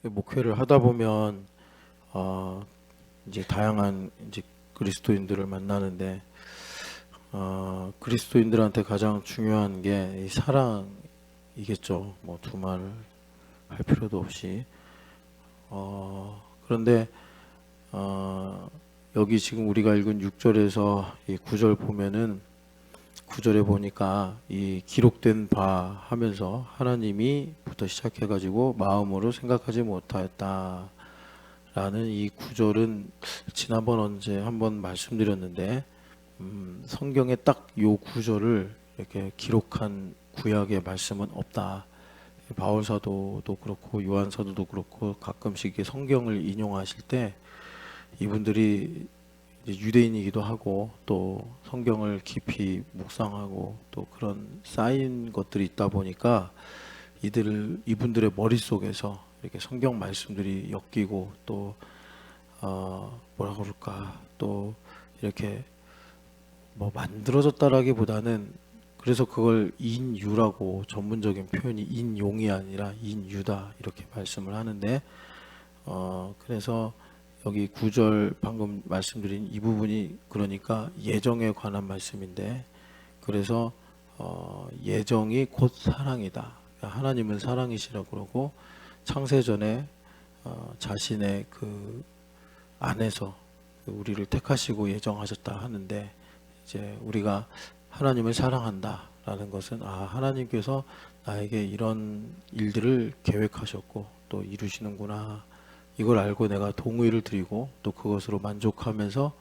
목회를 하다 보면 이제 다양한 이제 그리스도인들을 만나는데 그리스도인들한테 가장 중요한 게 이 사랑이겠죠. 뭐 두말 할 필요도 없이. 그런데 여기 지금 우리가 읽은 6절에서 이 9절 보면은 9절에 보니까 이 기록된 바 하면서 하나님이부터 시작해가지고 마음으로 생각하지 못하였다 라는 이 구절은 지난번 언제 한번 말씀드렸는데 성경에 딱 요 구절을 이렇게 기록한 구약의 말씀은 없다. 바울 사도도 그렇고 요한 사도도 그렇고 가끔씩 성경을 인용하실 때 이분들이 이제 유대인이기도 하고 또 성경을 깊이 묵상하고 또 그런 쌓인 것들이 있다 보니까 이분들의 머릿속에서 이렇게 성경 말씀들이 엮이고 또 뭐라 그럴까 또 이렇게 뭐 만들어졌다라기보다는 그래서 그걸 인유라고 전문적인 표현이 인용이 아니라 인유다 이렇게 말씀을 하는데 그래서 여기 9절 방금 말씀드린 이 부분이 그러니까 예정에 관한 말씀인데 그래서 예정이 곧 사랑이다. 하나님은 사랑이시라고 그러고 창세전에 자신의 그 안에서 우리를 택하시고 예정하셨다 하는데 이제 우리가 하나님을 사랑한다라는 것은 하나님께서 나에게 이런 일들을 계획하셨고 또 이루시는구나. 이걸 알고 내가 동의를 드리고 또 그것으로 만족하면서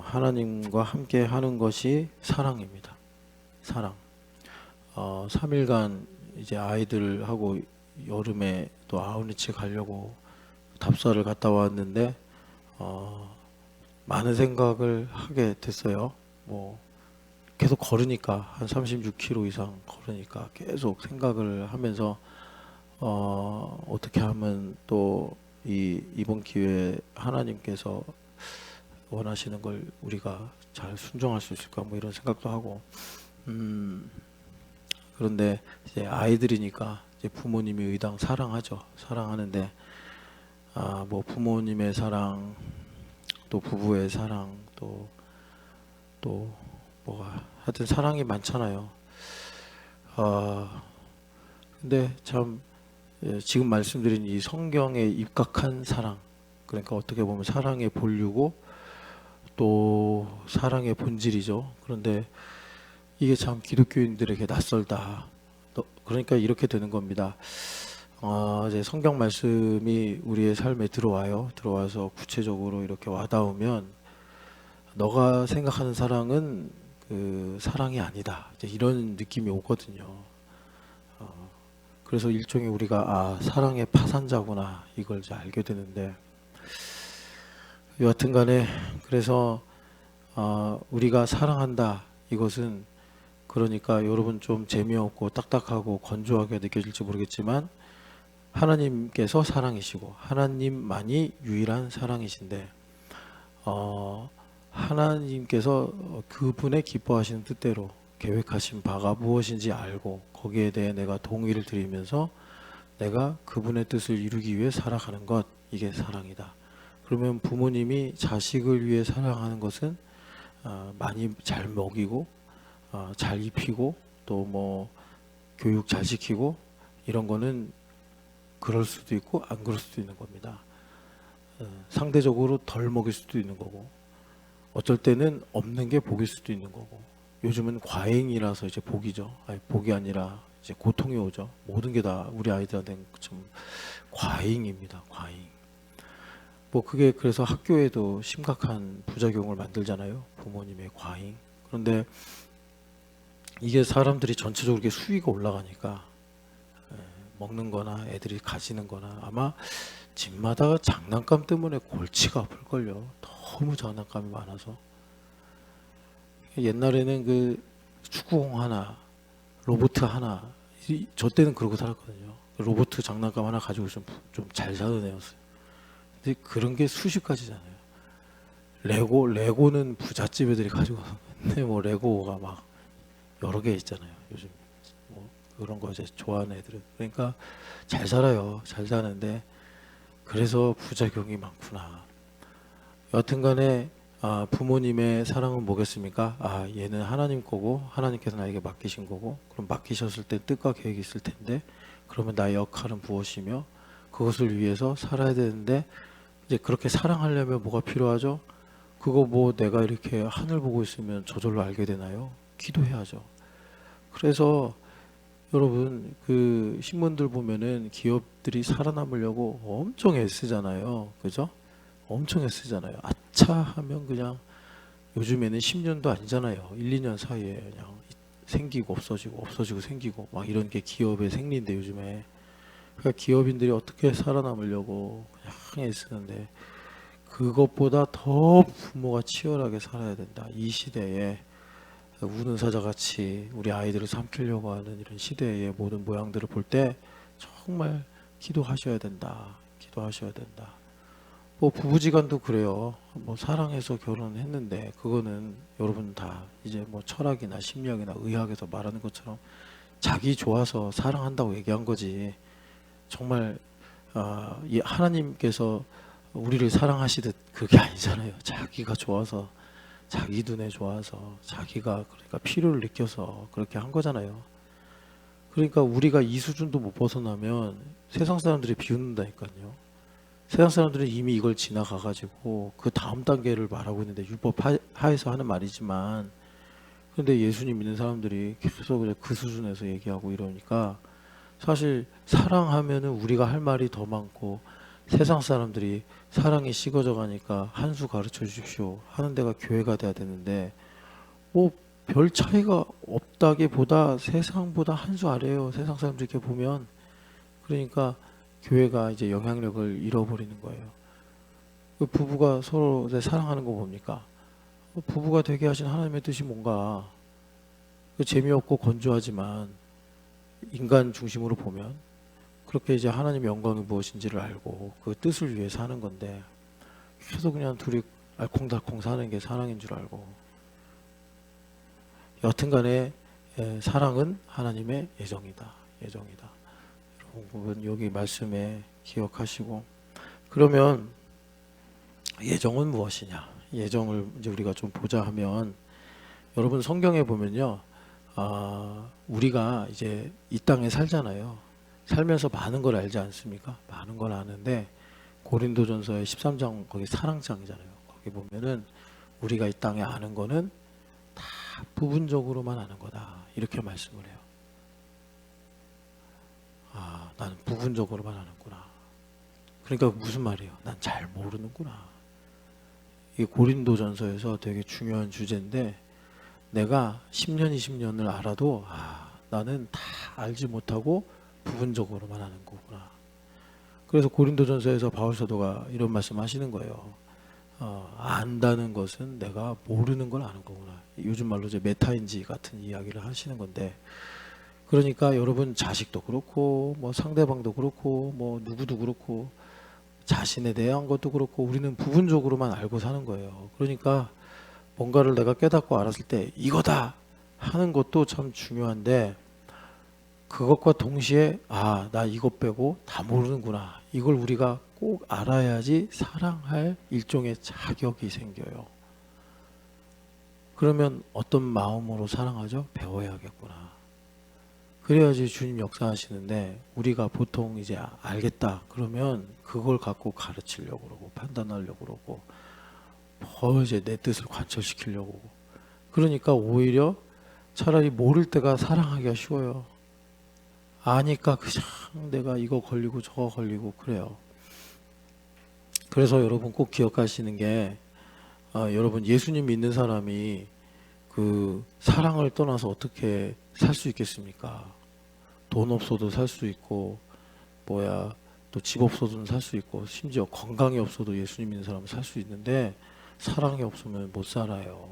하나님과 함께 하는 것이 사랑입니다. 사랑. 3일간 이제 아이들하고 여름에 또 아우니치 가려고 답사를 갔다 왔는데 많은 생각을 하게 됐어요. 뭐 계속 걸으니까 한 36km 이상 걸으니까 계속 생각을 하면서 어떻게 하면 또 이번 기회에 하나님께서 원하시는 걸 우리가 잘 순종할 수 있을까 뭐 이런 생각도 하고 그런데 이제 아이들이니까 이제 부모님이 의당 사랑하죠. 사랑하는데 뭐 부모님의 사랑 또 부부의 사랑 또 뭐가 하여튼 사랑이 많잖아요. 근데 참 지금 말씀드린 이 성경에 입각한 사랑 그러니까 어떻게 보면 사랑의 본류고 또 사랑의 본질이죠. 그런데 이게 참 기독교인들에게 낯설다. 그러니까 이렇게 되는 겁니다. 이제 성경 말씀이 우리의 삶에 들어와서 구체적으로 이렇게 와닿으면 너가 생각하는 사랑은 그 사랑이 아니다. 이제 이런 느낌이 오거든요. 그래서 일종의 우리가 사랑의 파산자구나 이걸 이제 알게 되는데 여하튼 간에 그래서 우리가 사랑한다 이것은 그러니까 여러분 좀 재미없고 딱딱하고 건조하게 느껴질지 모르겠지만 하나님께서 사랑이시고 하나님만이 유일한 사랑이신데 하나님께서 그분의 기뻐하시는 뜻대로 계획하신 바가 무엇인지 알고 거기에 대해 내가 동의를 드리면서 내가 그분의 뜻을 이루기 위해 살아가는 것 이게 사랑이다. 그러면 부모님이 자식을 위해 사랑하는 것은 많이 잘 먹이고 잘 입히고 또 뭐 교육 잘 시키고 이런 거는 그럴 수도 있고 안 그럴 수도 있는 겁니다. 상대적으로 덜 먹일 수도 있는 거고 어쩔 때는 없는 게 복일 수도 있는 거고 요즘은 과잉이라서 이제 복이죠. 복이 아니라 이제 고통이 오죠. 모든 게 다 우리 아이들한테는 좀 과잉입니다. 과잉. 뭐 그게 그래서 학교에도 심각한 부작용을 만들잖아요. 부모님의 과잉. 그런데 이게 사람들이 전체적으로 이렇게 수위가 올라가니까 먹는 거나 애들이 가지는 거나 아마 집마다 장난감 때문에 골치가 아플걸요. 너무 장난감이 많아서. 옛날에는 그 축구공 하나, 로봇 하나, 저 때는 그러고 살았거든요. 로봇 장난감 하나 가지고 좀 잘 사는 애였어요. 근데 그런 게 수십 가지잖아요. 레고는 부잣집 애들이 가지고 근데 뭐 레고가 막 여러 개 있잖아요. 요즘 뭐 그런 거 이제 좋아하는 애들은. 그러니까 잘 살아요. 잘 사는데 그래서 부작용이 많구나. 여튼간에 부모님의 사랑은 뭐겠습니까? 얘는 하나님 거고 하나님께서 나에게 맡기신 거고 그럼 맡기셨을 때 뜻과 계획이 있을 텐데 그러면 나의 역할은 무엇이며 그것을 위해서 살아야 되는데 이제 그렇게 사랑하려면 뭐가 필요하죠? 그거 뭐 내가 이렇게 하늘 보고 있으면 저절로 알게 되나요? 기도해야죠. 그래서 여러분 그 신문들 보면은 기업들이 살아남으려고 엄청 애쓰잖아요. 그죠? 엄청 애쓰잖아요. 아차 하면 그냥 요즘에는 10년도 아니잖아요. 1, 2년 사이에 그냥 생기고 없어지고 없어지고 생기고 막 이런 게 기업의 생리인데 요즘에 그러니까 기업인들이 어떻게 살아남으려고 그냥 애쓰는데 그것보다 더 부모가 치열하게 살아야 된다. 이 시대에 우는 사자같이 우리 아이들을 삼키려고 하는 이런 시대의 모든 모양들을 볼 때 정말 기도하셔야 된다. 기도하셔야 된다. 뭐 부부지간도 그래요. 뭐 사랑해서 결혼했는데 그거는 여러분 다 이제 뭐 철학이나 심리학이나 의학에서 말하는 것처럼 자기 좋아서 사랑한다고 얘기한 거지. 정말 이 하나님께서 우리를 사랑하시듯 그게 아니잖아요. 자기가 좋아서 자기 눈에 좋아서 자기가 그러니까 필요를 느껴서 그렇게 한 거잖아요. 그러니까 우리가 이 수준도 못 벗어나면 세상 사람들이 비웃는다니까요. 세상 사람들은 이미 이걸 지나가가지고 그 다음 단계를 말하고 있는데 율법 하에서 하는 말이지만 근데 예수님 믿는 사람들이 계속 그 수준에서 얘기하고 이러니까 사실 사랑하면은 우리가 할 말이 더 많고 세상 사람들이 사랑이 식어져 가니까 한 수 가르쳐 주십시오 하는 데가 교회가 돼야 되는데 뭐 별 차이가 없다기보다 세상보다 한 수 아래예요. 세상 사람들 이렇게 보면 그러니까 교회가 이제 영향력을 잃어버리는 거예요. 그 부부가 서로 이제 사랑하는 거 뭡니까? 부부가 되게 하신 하나님의 뜻이 뭔가 그 재미없고 건조하지만 인간 중심으로 보면 그렇게 이제 하나님의 영광이 무엇인지를 알고 그 뜻을 위해 사는 건데 계속 그냥 둘이 알콩달콩 사는 게 사랑인 줄 알고 여튼간에 사랑은 하나님의 예정이다. 예정이다. 여러분 여기 말씀에 기억하시고 그러면 예정은 무엇이냐? 예정을 이제 우리가 좀 보자 하면 여러분 성경에 보면요. 우리가 이제 이 땅에 살잖아요. 살면서 많은 걸 알지 않습니까? 많은 걸 아는데 고린도전서의 13장 거기 사랑장이잖아요. 거기 보면은 우리가 이 땅에 아는 거는 다 부분적으로만 아는 거다. 이렇게 말씀을 해요. 나는 부분적으로만 아는구나. 그러니까 무슨 말이에요? 난 잘 모르는구나. 이 고린도전서에서 되게 중요한 주제인데 내가 10년, 20년을 알아도 나는 다 알지 못하고 부분적으로만 아는 거구나. 그래서 고린도전서에서 바울 사도가 이런 말씀하시는 거예요. 안다는 것은 내가 모르는 걸 아는 거구나. 요즘 말로 이제 메타인지 같은 이야기를 하시는 건데, 그러니까 여러분 자식도 그렇고, 뭐 상대방도 그렇고, 뭐 누구도 그렇고, 자신에 대한 것도 그렇고, 우리는 부분적으로만 알고 사는 거예요. 그러니까 뭔가를 내가 깨닫고 알았을 때 이거다 하는 것도 참 중요한데 그것과 동시에 나 이거 빼고 다 모르는구나. 이걸 우리가 꼭 알아야지 사랑할 일종의 자격이 생겨요. 그러면 어떤 마음으로 사랑하죠? 배워야겠구나. 그래야지 주님 역사하시는데 우리가 보통 이제 알겠다 그러면 그걸 갖고 가르치려고 그러고 판단하려고 그러고 이제 내 뜻을 관철시키려고 그러니까 오히려 차라리 모를 때가 사랑하기가 쉬워요. 아니까 그냥 내가 이거 걸리고 저거 걸리고 그래요. 그래서 여러분 꼭 기억하시는 게 여러분 예수님 믿는 사람이 그 사랑을 떠나서 어떻게 살 수 있겠습니까? 돈 없어도 살 수 있고 또 집 없어도 살 수 있고 심지어 건강이 없어도 예수님 믿는 사람은 살 수 있는데 사랑이 없으면 못 살아요.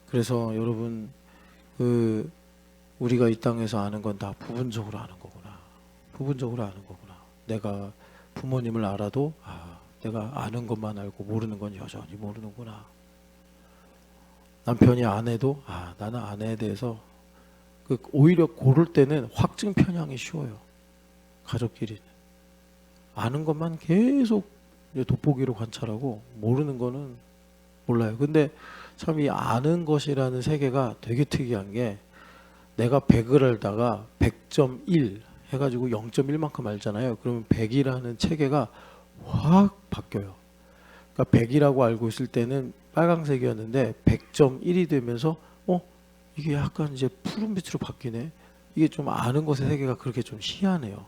그래서 여러분 우리가 이 땅에서 아는 건 다 부분적으로 아는 거구나. 부분적으로 아는 거구나. 내가 부모님을 알아도 내가 아는 것만 알고 모르는 건 여전히 모르는구나. 남편이 아내도 나는 아내에 대해서 오히려 고를 때는 확증 편향이 쉬워요. 가족끼리는 아는 것만 계속 돋보기로 관찰하고 모르는 거는 몰라요. 근데 참 이 아는 것이라는 세계가 되게 특이한 게 내가 100을 알다가 100.1 해가지고 0.1만큼 알잖아요. 그러면 100이라는 체계가 확 바뀌어요. 그러니까 100이라고 알고 있을 때는 빨강색이었는데 100.1이 되면서 이게 약간 이제 푸른빛으로 바뀌네. 이게 좀 아는 것의 세계가 그렇게 좀 희한해요.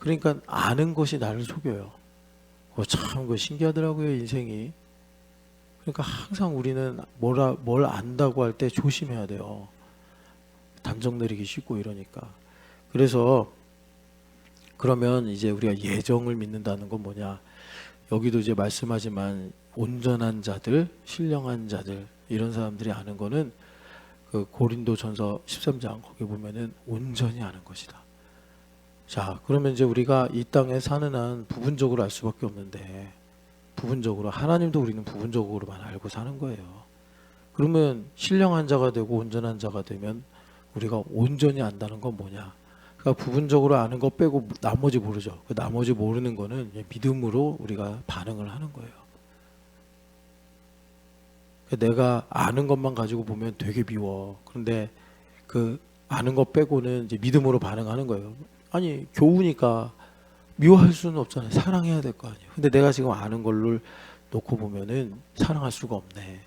그러니까 아는 것이 나를 속여요. 참 신기하더라고요, 인생이. 그러니까 항상 우리는 뭘 안다고 할 때 조심해야 돼요. 단정 내리기 쉽고 이러니까. 그래서 그러면 이제 우리가 예정을 믿는다는 건 뭐냐? 여기도 이제 말씀하지만 온전한 자들, 신령한 자들 이런 사람들이 아는 거는 그 고린도전서 13장 거기 보면은 온전히 아는 것이다. 자, 그러면 이제 우리가 이 땅에 사는 한 부분적으로 알 수밖에 없는데 부분적으로 하나님도 우리는 부분적으로만 알고 사는 거예요. 그러면 신령한 자가 되고 온전한 자가 되면 우리가 온전히 안다는 건 뭐냐? 그러니까 부분적으로 아는 거 빼고 나머지 모르죠. 그 나머지 모르는 거는 믿음으로 우리가 반응을 하는 거예요. 내가 아는 것만 가지고 보면 되게 미워. 그런데 그 아는 거 빼고는 이제 믿음으로 반응하는 거예요. 아니 교우니까 미워할 수는 없잖아요. 사랑해야 될 거 아니에요. 근데 내가 지금 아는 걸로 놓고 보면은 사랑할 수가 없네.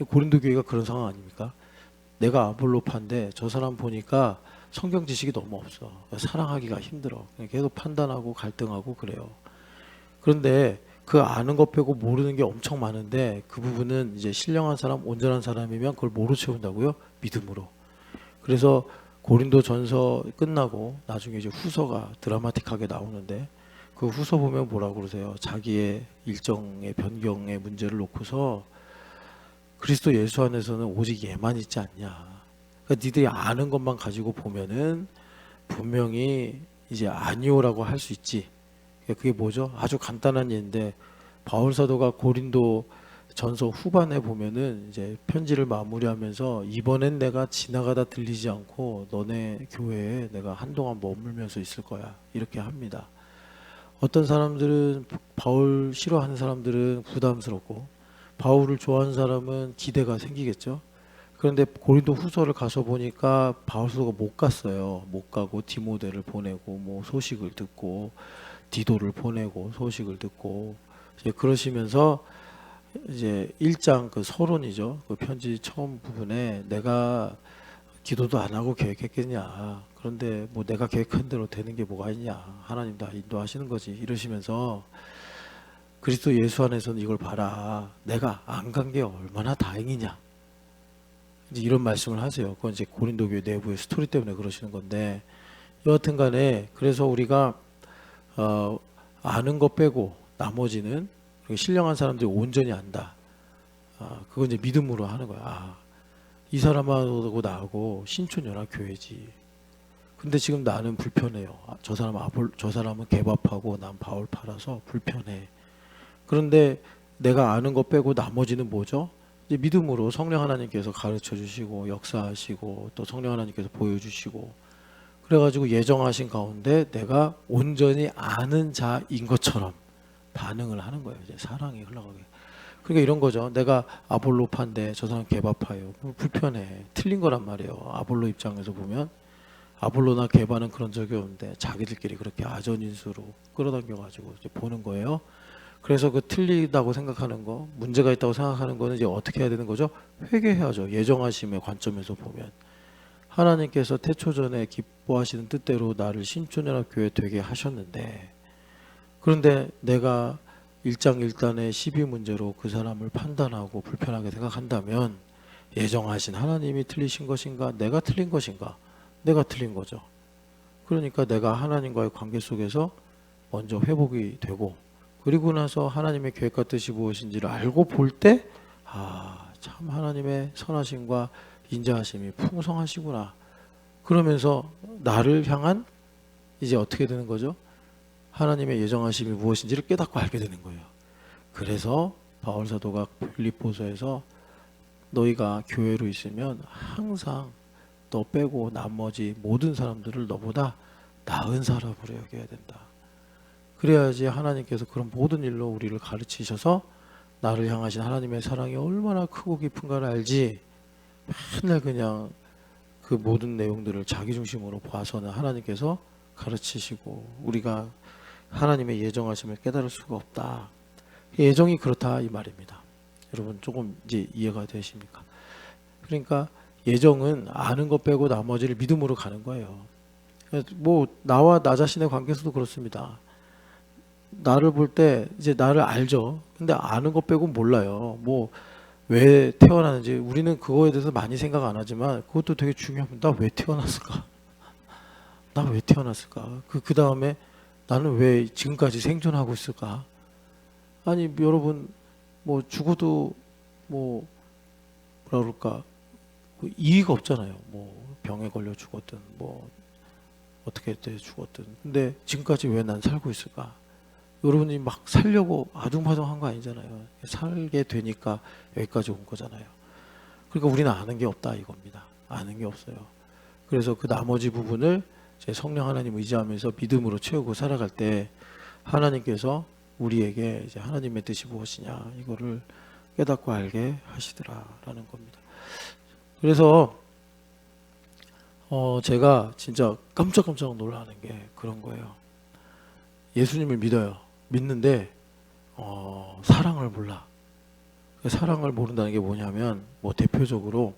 고린도 교회가 그런 상황 아닙니까? 내가 아볼로파인데 저 사람 보니까 성경 지식이 너무 없어. 사랑하기가 힘들어. 계속 판단하고 갈등하고 그래요. 그런데 그 아는 것 빼고 모르는 게 엄청 많은데 그 부분은 이제 신령한 사람, 온전한 사람이면 그걸 뭐로 채운다고요? 믿음으로. 그래서 고린도전서 끝나고 나중에 이제 후서가 드라마틱하게 나오는데 그 후서 보면 뭐라고 그러세요? 자기의 일정의 변경의 문제를 놓고서 그리스도 예수 안에서는 오직 얘만 있지 않냐. 그러니까 니들이 아는 것만 가지고 보면은 분명히 이제 아니오라고 할 수 있지. 그게 뭐죠? 아주 간단한 예인데 바울 사도가 고린도 전서 후반에 보면은 이제 편지를 마무리하면서 이번엔 내가 지나가다 들리지 않고 너네 교회에 내가 한동안 머물면서 있을 거야. 이렇게 합니다. 어떤 사람들은 바울 싫어하는 사람들은 부담스럽고 바울을 좋아하는 사람은 기대가 생기겠죠. 그런데 고린도 후서를 가서 보니까 바울 사도가 못 갔어요. 못 가고 디모데를 보내고 뭐 소식을 듣고 디도를 보내고 소식을 듣고 이제 그러시면서 이제 1장 그 서론이죠. 그 편지 처음 부분에 내가 기도도 안 하고 계획했겠냐. 그런데 뭐 내가 계획한 대로 되는 게 뭐가 있냐. 하나님 다 인도하시는 거지. 이러시면서 그리스도 예수 안에서는 이걸 봐라. 내가 안 간 게 얼마나 다행이냐. 이제 이런 말씀을 하세요. 그건 이제 고린도 교회 내부의 스토리 때문에 그러시는 건데 여하튼 간에 그래서 우리가 아는 거 빼고 나머지는 신령한 사람들이 온전히 안다. 그건 이제 믿음으로 하는 거야. 이 사람하고 나하고 신촌연합교회지. 근데 지금 나는 불편해요. 저 사람은 개밥하고 난 바울파라서 불편해. 그런데 내가 아는 거 빼고 나머지는 뭐죠? 이제 믿음으로 성령 하나님께서 가르쳐 주시고 역사하시고 또 성령 하나님께서 보여주시고 그래가지고 예정하신 가운데 내가 온전히 아는 자인 것처럼 반응을 하는 거예요. 이제 사랑이 흘러가게. 그러니까 이런 거죠. 내가 아볼로파인데 저 사람 개바파예요. 불편해. 틀린 거란 말이에요. 아볼로 입장에서 보면 아볼로나 개바는 그런 적이 없는데 자기들끼리 그렇게 아전인수로 끌어당겨가지고 이제 보는 거예요. 그래서 그 틀리다고 생각하는 거, 문제가 있다고 생각하는 거는 이제 어떻게 해야 되는 거죠? 회개해야죠. 예정하심의 관점에서 보면. 하나님께서 태초전에 기뻐하시는 뜻대로 나를 신촌연합교회 되게 하셨는데 그런데 내가 1장 1단의 12문제로 그 사람을 판단하고 불편하게 생각한다면 예정하신 하나님이 틀리신 것인가? 내가 틀린 것인가? 내가 틀린 거죠. 그러니까 내가 하나님과의 관계 속에서 먼저 회복이 되고 그리고 나서 하나님의 계획과 뜻이 무엇인지를 알고 볼 때 참 하나님의 선하심과 인자하심이 풍성하시구나. 그러면서 나를 향한 이제 어떻게 되는 거죠? 하나님의 예정하심이 무엇인지를 깨닫고 알게 되는 거예요. 그래서 바울 사도가 빌립보서에서 너희가 교회로 있으면 항상 너 빼고 나머지 모든 사람들을 너보다 나은 사람으로 여겨야 된다. 그래야지 하나님께서 그런 모든 일로 우리를 가르치셔서 나를 향하신 하나님의 사랑이 얼마나 크고 깊은가를 알지, 맨날 그냥 그 모든 내용들을 자기 중심으로 봐서는 하나님께서 가르치시고 우리가 하나님의 예정하심을 깨달을 수가 없다. 예정이 그렇다 이 말입니다. 여러분 조금 이제 이해가 되십니까? 그러니까 예정은 아는 것 빼고 나머지를 믿음으로 가는 거예요. 뭐 나와 나 자신의 관계에서도 그렇습니다. 나를 볼 때 이제 나를 알죠. 근데 아는 것 빼고 몰라요. 뭐 왜 태어나는지 우리는 그거에 대해서 많이 생각 안 하지만 그것도 되게 중요합니다. 나 왜 태어났을까? 나 왜 태어났을까? 그 다음에 나는 왜 지금까지 생존하고 있을까? 아니 여러분 뭐 죽어도 뭐 뭐라 그럴까? 뭐 이의가 없잖아요. 뭐 병에 걸려 죽었든 뭐 어떻게 돼 죽었든. 근데 지금까지 왜 난 살고 있을까? 여러분이 막 살려고 아둥바둥한 거 아니잖아요. 살게 되니까 여기까지 온 거잖아요. 그러니까 우리는 아는 게 없다 이겁니다. 아는 게 없어요. 그래서 그 나머지 부분을 제 성령 하나님 의지하면서 믿음으로 채우고 살아갈 때 하나님께서 우리에게 이제 하나님의 뜻이 무엇이냐 이거를 깨닫고 알게 하시더라라는 겁니다. 그래서 제가 진짜 깜짝깜짝 놀라는 게 그런 거예요. 예수님을 믿어요. 믿는데 사랑을 몰라. 사랑을 모른다는 게 뭐냐면 뭐 대표적으로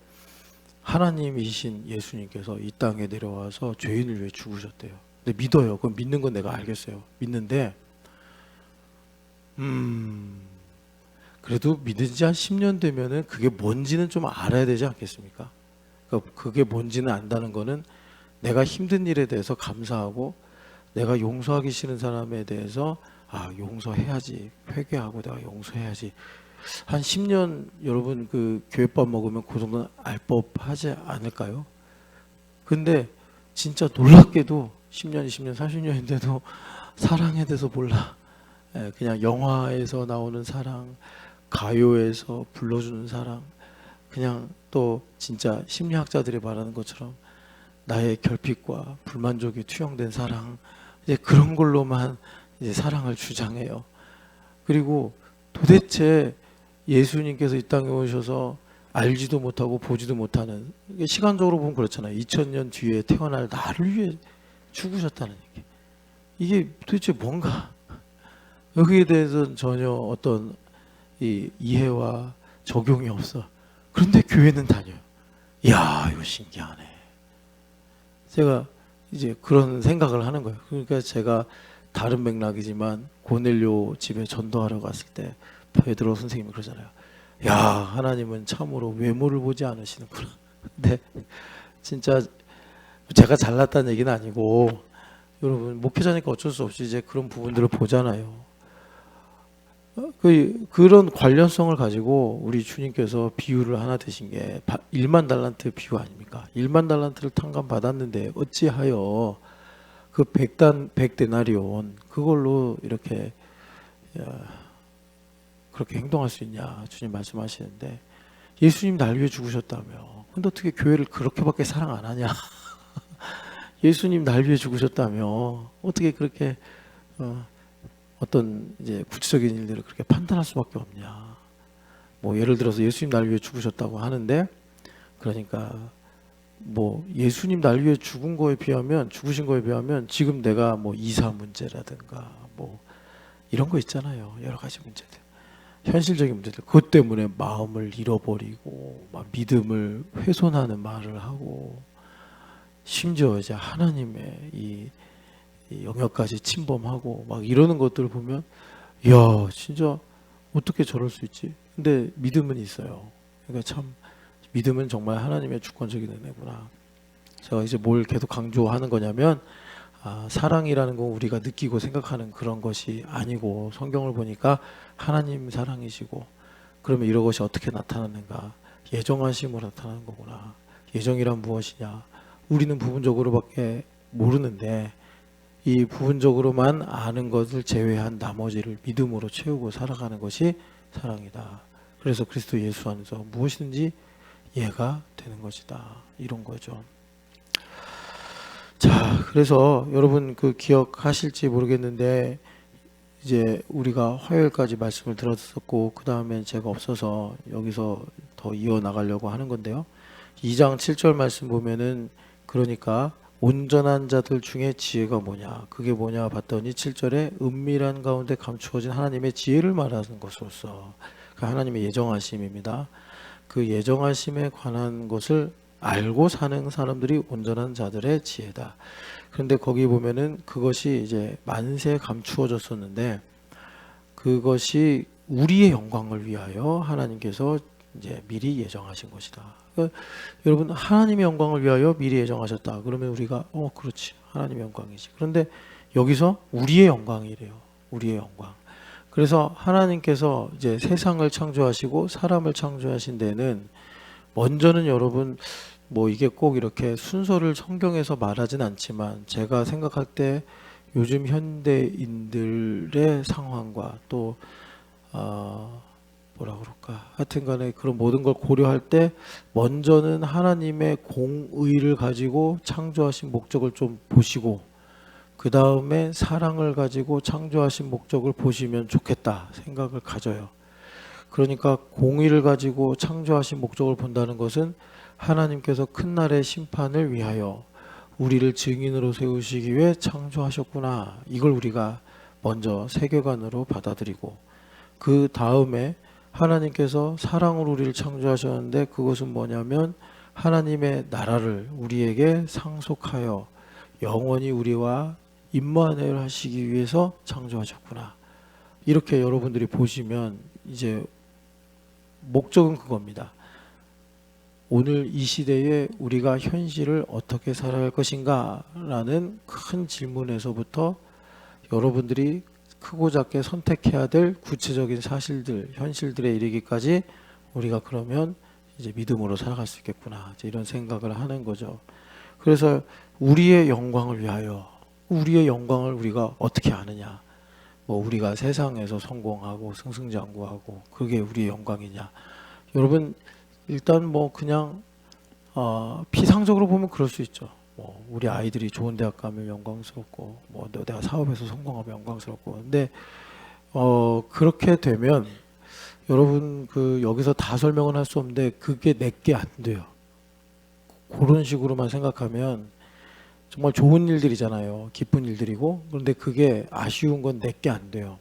하나님이신 예수님께서 이 땅에 내려와서 죄인을 위해 죽으셨대요. 근데 믿어요. 그럼 믿는 건 내가 알겠어요. 믿는데 그래도 믿은 지 한 10년 되면은 그게 뭔지는 좀 알아야 되지 않겠습니까? 그러니까 그게 뭔지는 안다는 거는 내가 힘든 일에 대해서 감사하고 내가 용서하기 싫은 사람에 대해서 용서해야지, 회개하고 내가 용서해야지. 한 10년 여러분 그 교회밥 먹으면 그 정도는 알 법하지 않을까요? 근데 진짜 놀랍게도 10년, 20년, 30년인데도 사랑에 대해서 몰라. 그냥 영화에서 나오는 사랑, 가요에서 불러주는 사랑, 그냥 또 진짜 심리학자들이 말하는 것처럼 나의 결핍과 불만족이 투영된 사랑, 이제 그런 걸로만 이제 사랑을 주장해요. 그리고 도대체 예수님께서 이 땅에 오셔서 알지도 못하고 보지도 못하는, 시간적으로 보면 그렇잖아요. 2000년 뒤에 태어날 나를 위해 죽으셨다는 얘기. 이게 도대체 뭔가 여기에 대해서는 전혀 어떤 이해와 적용이 없어. 그런데 교회는 다녀요. 이야, 이거 신기하네. 제가 이제 그런 생각을 하는 거예요. 그러니까 제가 다른 맥락이지만 고넬료 집에 전도하러 갔을 때 베드로 선생님이 그러잖아요. 야, 하나님은 참으로 외모를 보지 않으시는구나. 근데 진짜 제가 잘났다는 얘기는 아니고 여러분 목회자니까 어쩔 수 없이 이제 그런 부분들을 보잖아요. 그런 관련성을 가지고 우리 주님께서 비유를 하나 드신 게 1만 달란트 비유 아닙니까? 1만 달란트를 탕감 받았는데 어찌하여 그 100데나리온 그걸로 이렇게 그렇게 행동할 수 있냐 주님 말씀하시는데, 예수님 날 위해 죽으셨다며 근데 어떻게 교회를 그렇게밖에 사랑 안 하냐? 예수님 날 위해 죽으셨다며 어떻게 그렇게 어떤 이제 구체적인 일들을 그렇게 판단할 수밖에 없냐? 뭐 예를 들어서 예수님 날 위해 죽으셨다고 하는데, 그러니까 뭐 예수님 날 위해 죽으신 거에 비하면 지금 내가 뭐 이사 문제라든가 뭐 이런 거 있잖아요. 여러 가지 문제들, 현실적인 문제들, 그것 때문에 마음을 잃어버리고 막 믿음을 훼손하는 말을 하고 심지어 이제 하나님의 이 영역까지 침범하고 막 이러는 것들을 보면 야, 진짜 어떻게 저럴 수 있지? 근데 믿음은 있어요. 그러니까 참 믿음은 정말 하나님의 주권적인 은혜구나. 제가 이제 뭘 계속 강조하는 거냐면 사랑이라는 건 우리가 느끼고 생각하는 그런 것이 아니고 성경을 보니까 하나님 사랑이시고, 그러면 이런 것이 어떻게 나타나는가? 예정하심으로 나타나는 거구나. 예정이란 무엇이냐? 우리는 부분적으로밖에 모르는데 이 부분적으로만 아는 것을 제외한 나머지를 믿음으로 채우고 살아가는 것이 사랑이다. 그래서 그리스도 예수 안에서 무엇이든지 이해가 되는 것이다. 이런 거죠. 자, 그래서 여러분 그 기억하실지 모르겠는데 이제 우리가 화요일까지 말씀을 들었었고 그 다음에 제가 없어서 여기서 더 이어나가려고 하는 건데요. 2장 7절 말씀 보면은 그러니까 온전한 자들 중에 지혜가 뭐냐, 그게 뭐냐 봤더니 7절에 은밀한 가운데 감추어진 하나님의 지혜를 말하는 것으로서 그 하나님의 예정하심입니다. 그 예정하심에 관한 것을 알고 사는 사람들이 온전한 자들의 지혜다. 그런데 거기 보면은 그것이 이제 만세 감추어졌었는데 그것이 우리의 영광을 위하여 하나님께서 이제 미리 예정하신 것이다. 그러니까 여러분 하나님의 영광을 위하여 미리 예정하셨다. 그러면 우리가 그렇지, 하나님의 영광이지. 그런데 여기서 우리의 영광이래요. 우리의 영광. 그래서 하나님께서 이제 세상을 창조하시고 사람을 창조하신 데는 먼저는 여러분 뭐 이게 꼭 이렇게 순서를 성경에서 말하진 않지만 제가 생각할 때 요즘 현대인들의 상황과 또 뭐라 그럴까, 하여튼간에 그런 모든 걸 고려할 때 먼저는 하나님의 공의를 가지고 창조하신 목적을 좀 보시고 그 다음에 사랑을 가지고 창조하신 목적을 보시면 좋겠다 생각을 가져요. 그러니까 공의를 가지고 창조하신 목적을 본다는 것은 하나님께서 큰 날의 심판을 위하여 우리를 증인으로 세우시기 위해 창조하셨구나, 이걸 우리가 먼저 세계관으로 받아들이고 그 다음에 하나님께서 사랑으로 우리를 창조하셨는데 그것은 뭐냐면 하나님의 나라를 우리에게 상속하여 영원히 우리와 임마누엘 하시기 위해서 창조하셨구나. 이렇게 여러분들이 보시면 이제 목적은 그겁니다. 오늘 이 시대에 우리가 현실을 어떻게 살아야 할 것인가 라는 큰 질문에서부터 여러분들이 크고 작게 선택해야 될 구체적인 사실들, 현실들에 이르기까지 우리가 그러면 이제 믿음으로 살아갈 수 있겠구나, 이제 이런 생각을 하는 거죠. 그래서 우리의 영광을 위하여, 우리의 영광을 우리가 어떻게 아느냐, 뭐 우리가 세상에서 성공하고 승승장구하고 그게 우리의 영광이냐. 여러분 일단 뭐 그냥 피상적으로 보면 그럴 수 있죠. 뭐 우리 아이들이 좋은 대학 가면 영광스럽고 뭐 내가 사업에서 성공하면 영광스럽고. 근데 그렇게 되면 여러분 그 여기서 다 설명은 할 수 없는데 그게 내게 안 돼요. 그런 식으로만 생각하면 정말 좋은 일들이잖아요. 기쁜 일들이고. 그런데 그게 아쉬운 건 내게 안 돼요.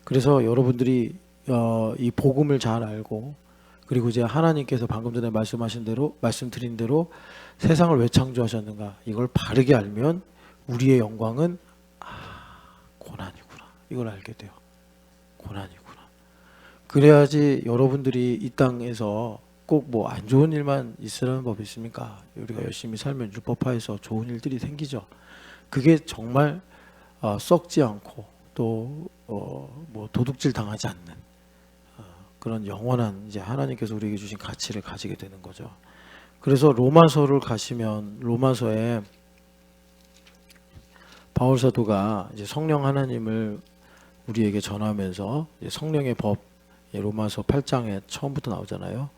그래서 여러분들이 이 복음을 잘 알고 그리고 이제 하나님께서 방금 전에 말씀드린 대로 세상을 왜 창조하셨는가, 이걸 바르게 알면 우리의 영광은 고난이구나, 이걸 알게 돼요. 고난이구나. 그래야지 여러분들이 이 땅에서 꼭 뭐 안 좋은 일만 있으라는 법이 있습니까? 우리가 열심히 살면 율법하에서 좋은 일들이 생기죠. 그게 정말 썩지 않고 또 뭐 도둑질 당하지 않는 그런 영원한 이제 하나님께서 우리에게 주신 가치를 가지게 되는 거죠. 그래서 로마서를 가시면 로마서에 바울 사도가 이제 성령 하나님을 우리에게 전하면서 성령의 법, 로마서 8장에 처음부터 나오잖아요.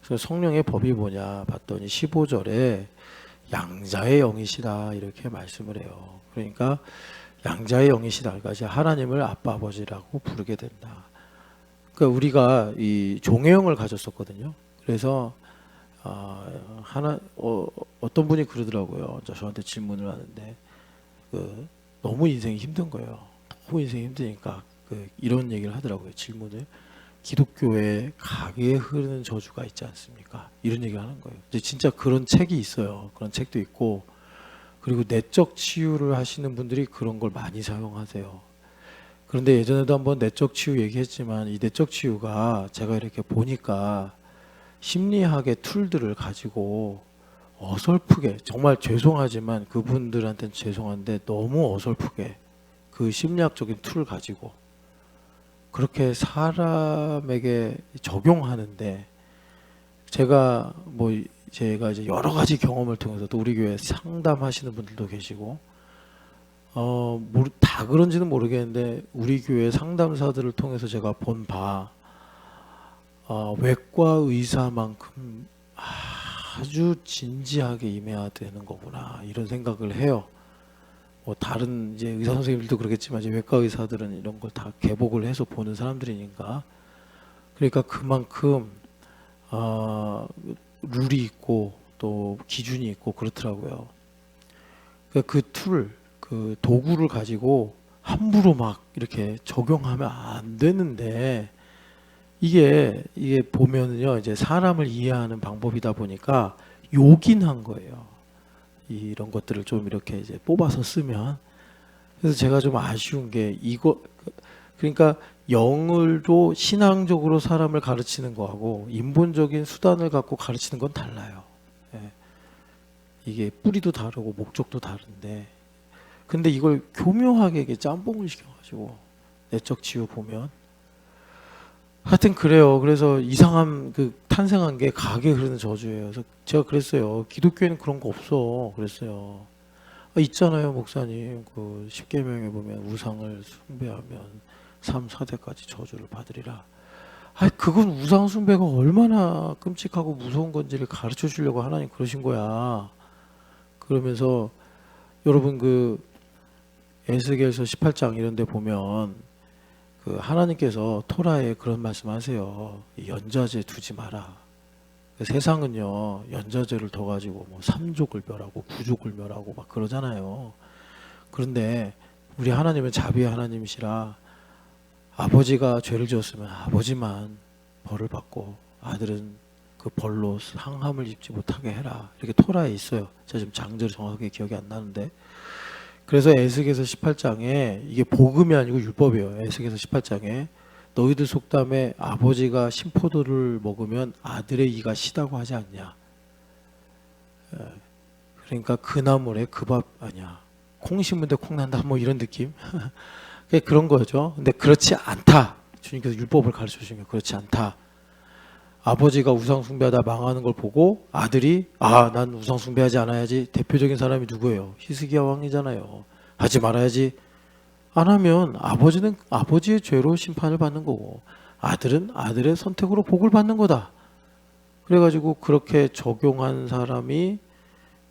그래서 성령의 법이 뭐냐 봤더니 15절에 양자의 영이시다 이렇게 말씀을 해요. 그러니까 양자의 영이시다, 그러니까 이제 하나님을 아빠 아버지라고 부르게 된다. 그러니까 우리가 이 종의 영을 가졌었거든요. 그래서 어떤 분이 그러더라고요. 저한테 질문을 하는데 너무 인생이 힘든 거예요. 너무 인생이 힘드니까 이런 얘기를 하더라고요. 질문을. 기독교에 가게에 흐르는 저주가 있지 않습니까? 이런 얘기를 하는 거예요. 근데 진짜 그런 책이 있어요. 그런 책도 있고, 그리고 내적 치유를 하시는 분들이 그런 걸 많이 사용하세요. 그런데 예전에도 한번 내적 치유 얘기했지만 이 내적 치유가 제가 이렇게 보니까 심리학의 툴들을 가지고 어설프게, 정말 죄송하지만 그분들한테는 죄송한데 너무 어설프게 그 심리학적인 툴을 가지고 그렇게 사람에게 적용하는데, 제가 이제 여러 가지 경험을 통해서 또 우리 교회 상담하시는 분들도 계시고 다 그런지는 모르겠는데 우리 교회 상담사들을 통해서 제가 본 바, 외과 의사만큼 아주 진지하게 임해야 되는 거구나 이런 생각을 해요. 뭐 다른 이제 의사 선생님들도 그러겠지만 이제 외과 의사들은 이런 걸 다 개복을 해서 보는 사람들이니까 그러니까 그만큼 룰이 있고 또 기준이 있고 그렇더라고요. 그 도구를 가지고 함부로 막 이렇게 적용하면 안 되는데 이게 보면은요 이제 사람을 이해하는 방법이다 보니까 요긴한 거예요. 이런 것들을 좀 이렇게 이제 뽑아서 쓰면 그래서 제가 좀 아쉬운 게 이거 그러니까 영을로 신앙적으로 사람을 가르치는 거하고 인본적인 수단을 갖고 가르치는 건 달라요. 예. 이게 뿌리도 다르고 목적도 다른데 근데 이걸 교묘하게 이게 짬뽕을 시켜가지고 내적 치유 보면 하여튼 그래요. 그래서 이상한 그 탄생한 게 가게 흐르는 저주예요. 그래서 제가 그랬어요. 기독교에는 그런 거 없어. 그랬어요. 있잖아요, 목사님. 그 십계명에 보면 우상을 숭배하면 3, 4대까지 저주를 받으리라. 그건 우상 숭배가 얼마나 끔찍하고 무서운 건지를 가르쳐 주려고 하나님 그러신 거야. 그러면서 여러분 그 에스겔서 18장 이런 데 보면 그 하나님께서 토라에 그런 말씀하세요. 연좌제 두지 마라. 세상은요 연좌제를 더 가지고 뭐 3족을 멸하고 9족을 멸하고 막 그러잖아요. 그런데 우리 하나님은 자비의 하나님이시라 아버지가 죄를 지었으면 아버지만 벌을 받고 아들은 그 벌로 상함을 입지 못하게 해라. 이렇게 토라에 있어요. 제가 지금 장절이 정확하게 기억이 안 나는데 그래서 에스겔서 18장에 이게 복음이 아니고 율법이에요. 에스겔서 18장에 너희들 속담에 아버지가 신포도를 먹으면 아들의 이가 시다고 하지 않냐. 그러니까 그 나물에 그 밥 아니야. 콩 심은데 콩 난다 뭐 이런 느낌. 그런 거죠. 근데 그렇지 않다. 주님께서 율법을 가르쳐 주시면 그렇지 않다. 아버지가 우상 숭배하다 망하는 걸 보고 아들이 난 우상 숭배하지 않아야지. 대표적인 사람이 누구예요? 히스기야 왕이잖아요. 하지 말아야지. 안 하면 아버지는 아버지의 죄로 심판을 받는 거고 아들은 아들의 선택으로 복을 받는 거다. 그래가지고 그렇게 적용한 사람이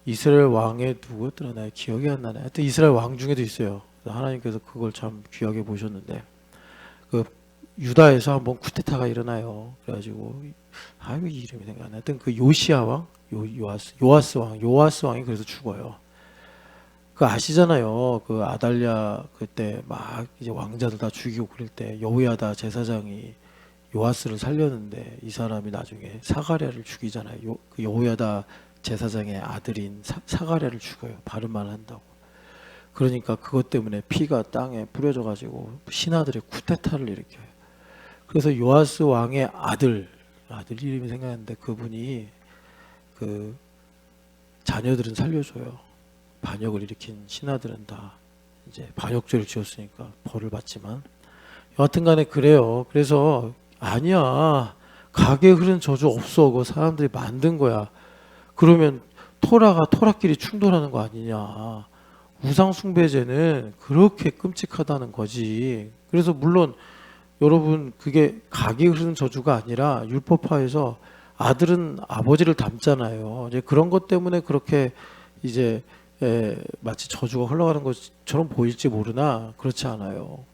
이스라엘 왕의 누구였더라? 나 기억이 안 나네. 하여튼 이스라엘 왕 중에도 있어요. 하나님께서 그걸 참 귀하게 보셨는데 그 유다에서 한번 쿠데타가 일어나요. 그래가지고 그 이름이 생각 안 나. 하여튼 그 요시야 왕, 요아스 왕이 그래서 죽어요. 그 아시잖아요. 그 아달랴 그때 막 이제 왕자들 다 죽이고 그럴 때 여호야다 제사장이 요아스를 살렸는데 이 사람이 나중에 사가랴를 죽이잖아요. 그 여호야다 제사장의 아들인 사가랴를 죽여요. 바른말 한다고. 그러니까 그것 때문에 피가 땅에 뿌려져 가지고 신하들의 쿠데타를 일으켜요. 그래서 요아스 왕의 아들 이름이 생각나는데 그분이 그 자녀들은 살려줘요. 반역을 일으킨 신하들은 다 이제 반역죄를 지었으니까 벌을 받지만 여하튼간에 그래요. 그래서 아니야 가게 흐른 저주 없어. 그거 사람들이 만든 거야. 그러면 토라끼리 충돌하는 거 아니냐. 우상숭배죄는 그렇게 끔찍하다는 거지. 그래서 물론 여러분 그게 가게 흐르는 저주가 아니라 율법화에서 아들은 아버지를 닮잖아요. 이제 그런 것 때문에 그렇게 이제 마치 저주가 흘러가는 것처럼 보일지 모르나 그렇지 않아요.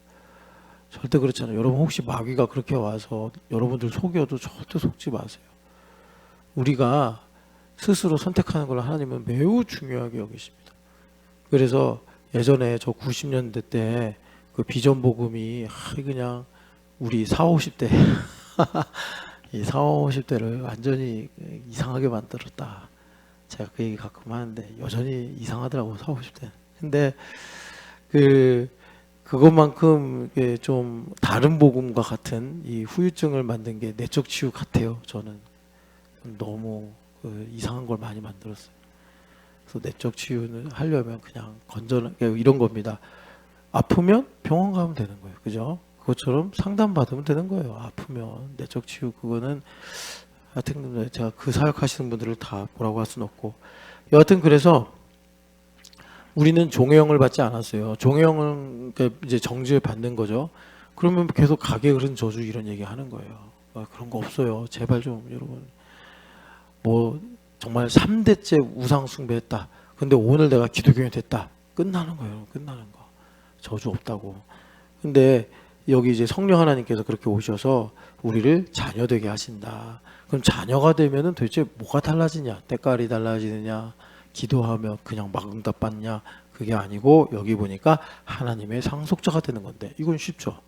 절대 그렇지 않아요. 여러분 혹시 마귀가 그렇게 와서 여러분들 속여도 절대 속지 마세요. 우리가 스스로 선택하는 걸 하나님은 매우 중요하게 여기십니다. 그래서 예전에 저 90년대 때 그 비전 복음이 그냥 우리 40, 50대 이 40, 50대를 완전히 이상하게 만들었다. 제가 그 얘기 가끔 하는데 여전히 이상하더라고 40, 50대. 근데 그것만큼 좀 다른 복음과 같은 이 후유증을 만든 게 내적 치유 같아요. 저는 너무 이상한 걸 많이 만들었어요. 그래서 내적 치유는 하려면 그냥 이런 겁니다. 아프면 병원 가면 되는 거예요. 그죠? 그것처럼 상담 받으면 되는 거예요. 아프면 내적 치유 그거는 하여튼 제가 그 사역하시는 분들을 다 뭐라고 할 수는 없고 여하튼 그래서 우리는 종회형을 받지 않았어요. 종회형은 그러니까 이제 정죄를 받는 거죠. 그러면 계속 가게 흐른 저주 이런 얘기 하는 거예요. 그런 거 없어요. 제발 좀 여러분. 뭐 정말 3대째 우상 숭배했다. 근데 오늘 내가 기독교인이 됐다. 끝나는 거예요. 끝나는 거. 저주 없다고. 근데 여기 이제 성령 하나님께서 그렇게 오셔서 우리를 자녀 되게 하신다. 그럼 자녀가 되면은 도대체 뭐가 달라지냐? 때깔이 달라지느냐? 기도하면 그냥 막 응답 받냐? 그게 아니고 여기 보니까 하나님의 상속자가 되는 건데 이건 쉽죠.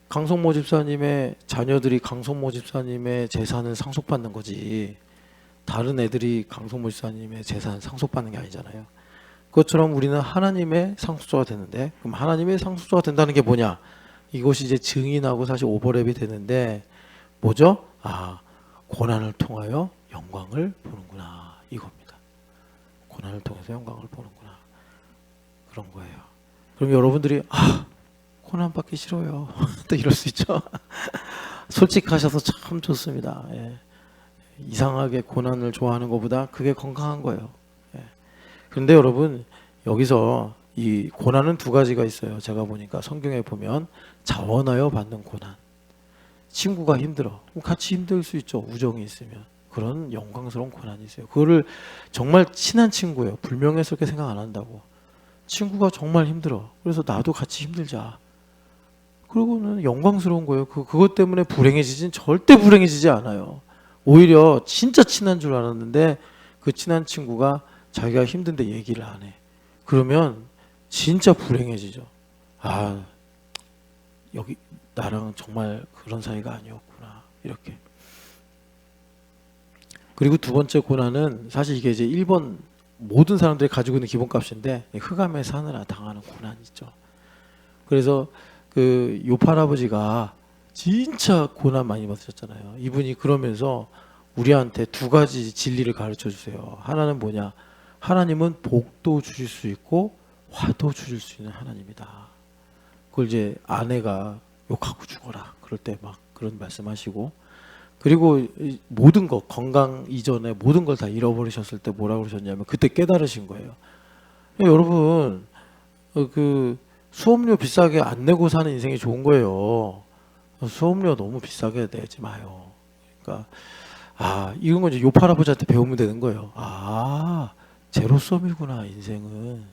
강성모 집사님의 자녀들이 강성모 집사님의 재산을 상속받는 거지 다른 애들이 강성모 집사님의 재산 상속받는 게 아니잖아요. 그것처럼 우리는 하나님의 상속자가 되는데 그럼 하나님의 상속자가 된다는 게 뭐냐? 이것이 이제 증인하고 사실 오버랩이 되는데 뭐죠? 고난을 통하여 영광을 보는구나 이겁니다. 고난을 통해서 영광을 보는구나 그런 거예요. 그럼 여러분들이 고난 받기 싫어요. 또 이럴 수 있죠. 솔직하셔서 참 좋습니다. 예. 이상하게 고난을 좋아하는 것보다 그게 건강한 거예요. 예. 그런데 여러분 여기서 이 고난은 두 가지가 있어요. 제가 보니까 성경에 보면 자원하여 받는 고난. 친구가 힘들어. 같이 힘들 수 있죠. 우정이 있으면. 그런 영광스러운 고난이 있어요. 그거를 정말 친한 친구예요. 불명예스럽게 생각 안 한다고. 친구가 정말 힘들어. 그래서 나도 같이 힘들자. 그러고는 영광스러운 거예요. 그것 때문에 불행해지진 절대 불행해지지 않아요. 오히려 진짜 친한 줄 알았는데 그 친한 친구가 자기가 힘든데 얘기를 안 해. 그러면 진짜 불행해지죠. 여기 나랑 정말 그런 사이가 아니었구나. 이렇게. 그리고 두 번째 고난은 사실 이게 이제 1번 모든 사람들이 가지고 있는 기본값인데 흑암에 사느라 당하는 고난이 있죠. 그래서 그 요파 할아버지가 진짜 고난 많이 받으셨잖아요. 이분이 그러면서 우리한테 두 가지 진리를 가르쳐 주세요. 하나는 뭐냐? 하나님은 복도 주실 수 있고 화도 주실 수 있는 하나님이다. 그걸 이제 아내가 욕하고 죽어라. 그럴 때 막 그런 말씀하시고 그리고 모든 것 건강 이전에 모든 걸 다 잃어버리셨을 때 뭐라고 그러셨냐면 그때 깨달으신 거예요. 여러분 그 수업료 비싸게 안 내고 사는 인생이 좋은 거예요. 수업료 너무 비싸게 내지 마요. 그러니까 이런 거 이제 요파 할아버지한테 배우면 되는 거예요. 제로섬이구나 인생은.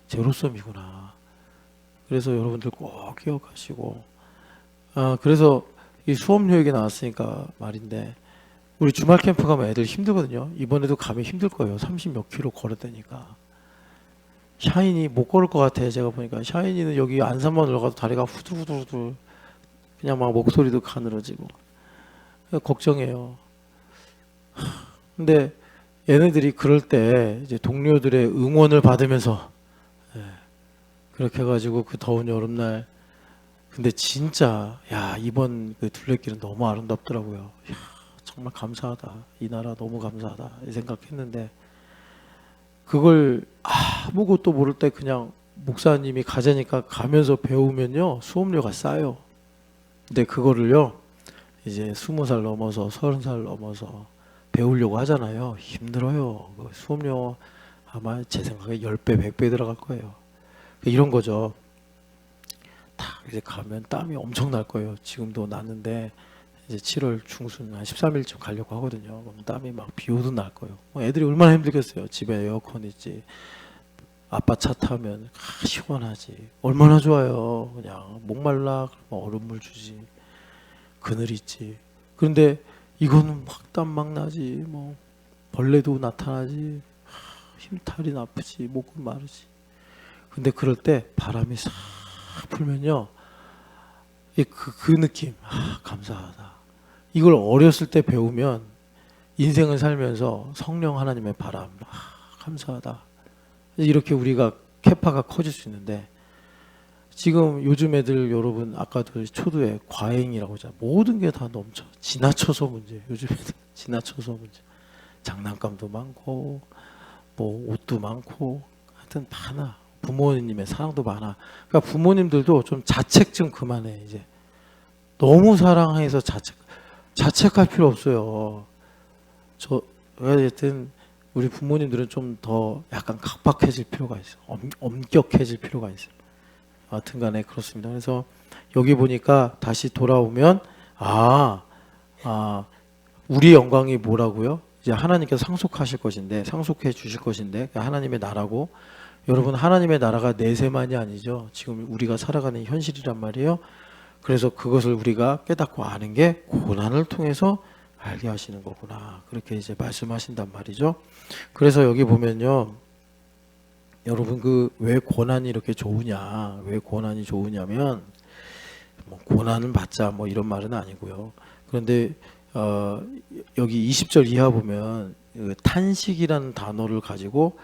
제로섬이구나. 그래서 여러분들 꼭 기억하시고 그래서 이 수업료 얘기 나왔으니까 말인데 우리 주말 캠프 가면 애들 힘들거든요. 이번에도 가면 힘들 거예요. 30 몇 킬로 걸었다니까. 샤이니 못 걸을 것 같아. 제가 보니까 샤이니는 여기 안산만 올라가도 다리가 후들후들 그냥 막 목소리도 가늘어지고 걱정해요. 근데 얘네들이 그럴 때 이제 동료들의 응원을 받으면서 그렇게 해가지고 그 더운 여름날 근데 진짜 이번 그 둘레길은 너무 아름답더라고요. 정말 감사하다. 이 나라 너무 감사하다 이 생각했는데 그걸 아무것도 모를 때 그냥 목사님이 가자니까 가면서 배우면요 수업료가 싸요. 근데 그거를요 이제 20살 넘어서 30살 넘어서 배우려고 하잖아요. 힘들어요. 그 수업료 아마 제 생각에 10배 100배 들어갈 거예요. 이런 거죠. 딱 이제 가면 땀이 엄청 날 거예요. 지금도 났는데 이제 7월 중순 한 13일쯤 가려고 하거든요. 그럼 땀이 막 비 오듯 날 거예요. 애들이 얼마나 힘들겠어요. 집에 에어컨 있지. 아빠 차 타면 시원하지. 얼마나 좋아요. 그냥 목말라 그러면 얼음물 주지. 그늘 있지. 그런데 이거는 막 땀 막 나지. 뭐 벌레도 나타나지. 힘탈이 나쁘지. 목은 마르지. 근데 그럴 때 바람이 싹 불면요. 그 느낌. 감사하다. 이걸 어렸을 때 배우면 인생을 살면서 성령 하나님의 바람. 감사하다. 이렇게 우리가 캐파가 커질 수 있는데 지금 요즘 애들 여러분 아까도 초두에 과잉이라고 하잖아요. 모든 게 다 넘쳐. 지나쳐서 문제. 요즘 애들 지나쳐서 문제. 장난감도 많고 뭐 옷도 많고 하여튼 많아. 부모님의 사랑도 많아. 그러니까 부모님들도 좀 자책 좀 그만해 이제. 너무 사랑해서 자책할 필요 없어요. 저 하여튼 우리 부모님들은 좀 더 약간 각박해질 필요가 있어요. 엄격해질 필요가 있어요. 하여튼간에 그렇습니다. 그래서 여기 보니까 다시 돌아오면 우리 영광이 뭐라고요? 이제 하나님께서 상속하실 것인데, 상속해 주실 것인데, 하나님의 나라고. 여러분, 하나님의 나라가 내세만이 아니죠. 지금 우리가 살아가는 현실이란 말이에요. 그래서 그것을 우리가 깨닫고 아는 게 고난을 통해서 알게 하시는 거구나. 그렇게 이제 말씀하신단 말이죠. 그래서 여기 보면요, 여러분, 왜 고난이 이렇게 좋으냐, 왜 고난이 좋으냐면, 뭐 고난을 받자 뭐 이런 말은 아니고요. 그런데 여기 20절 이하 보면 탄식이라는 단어를 가지고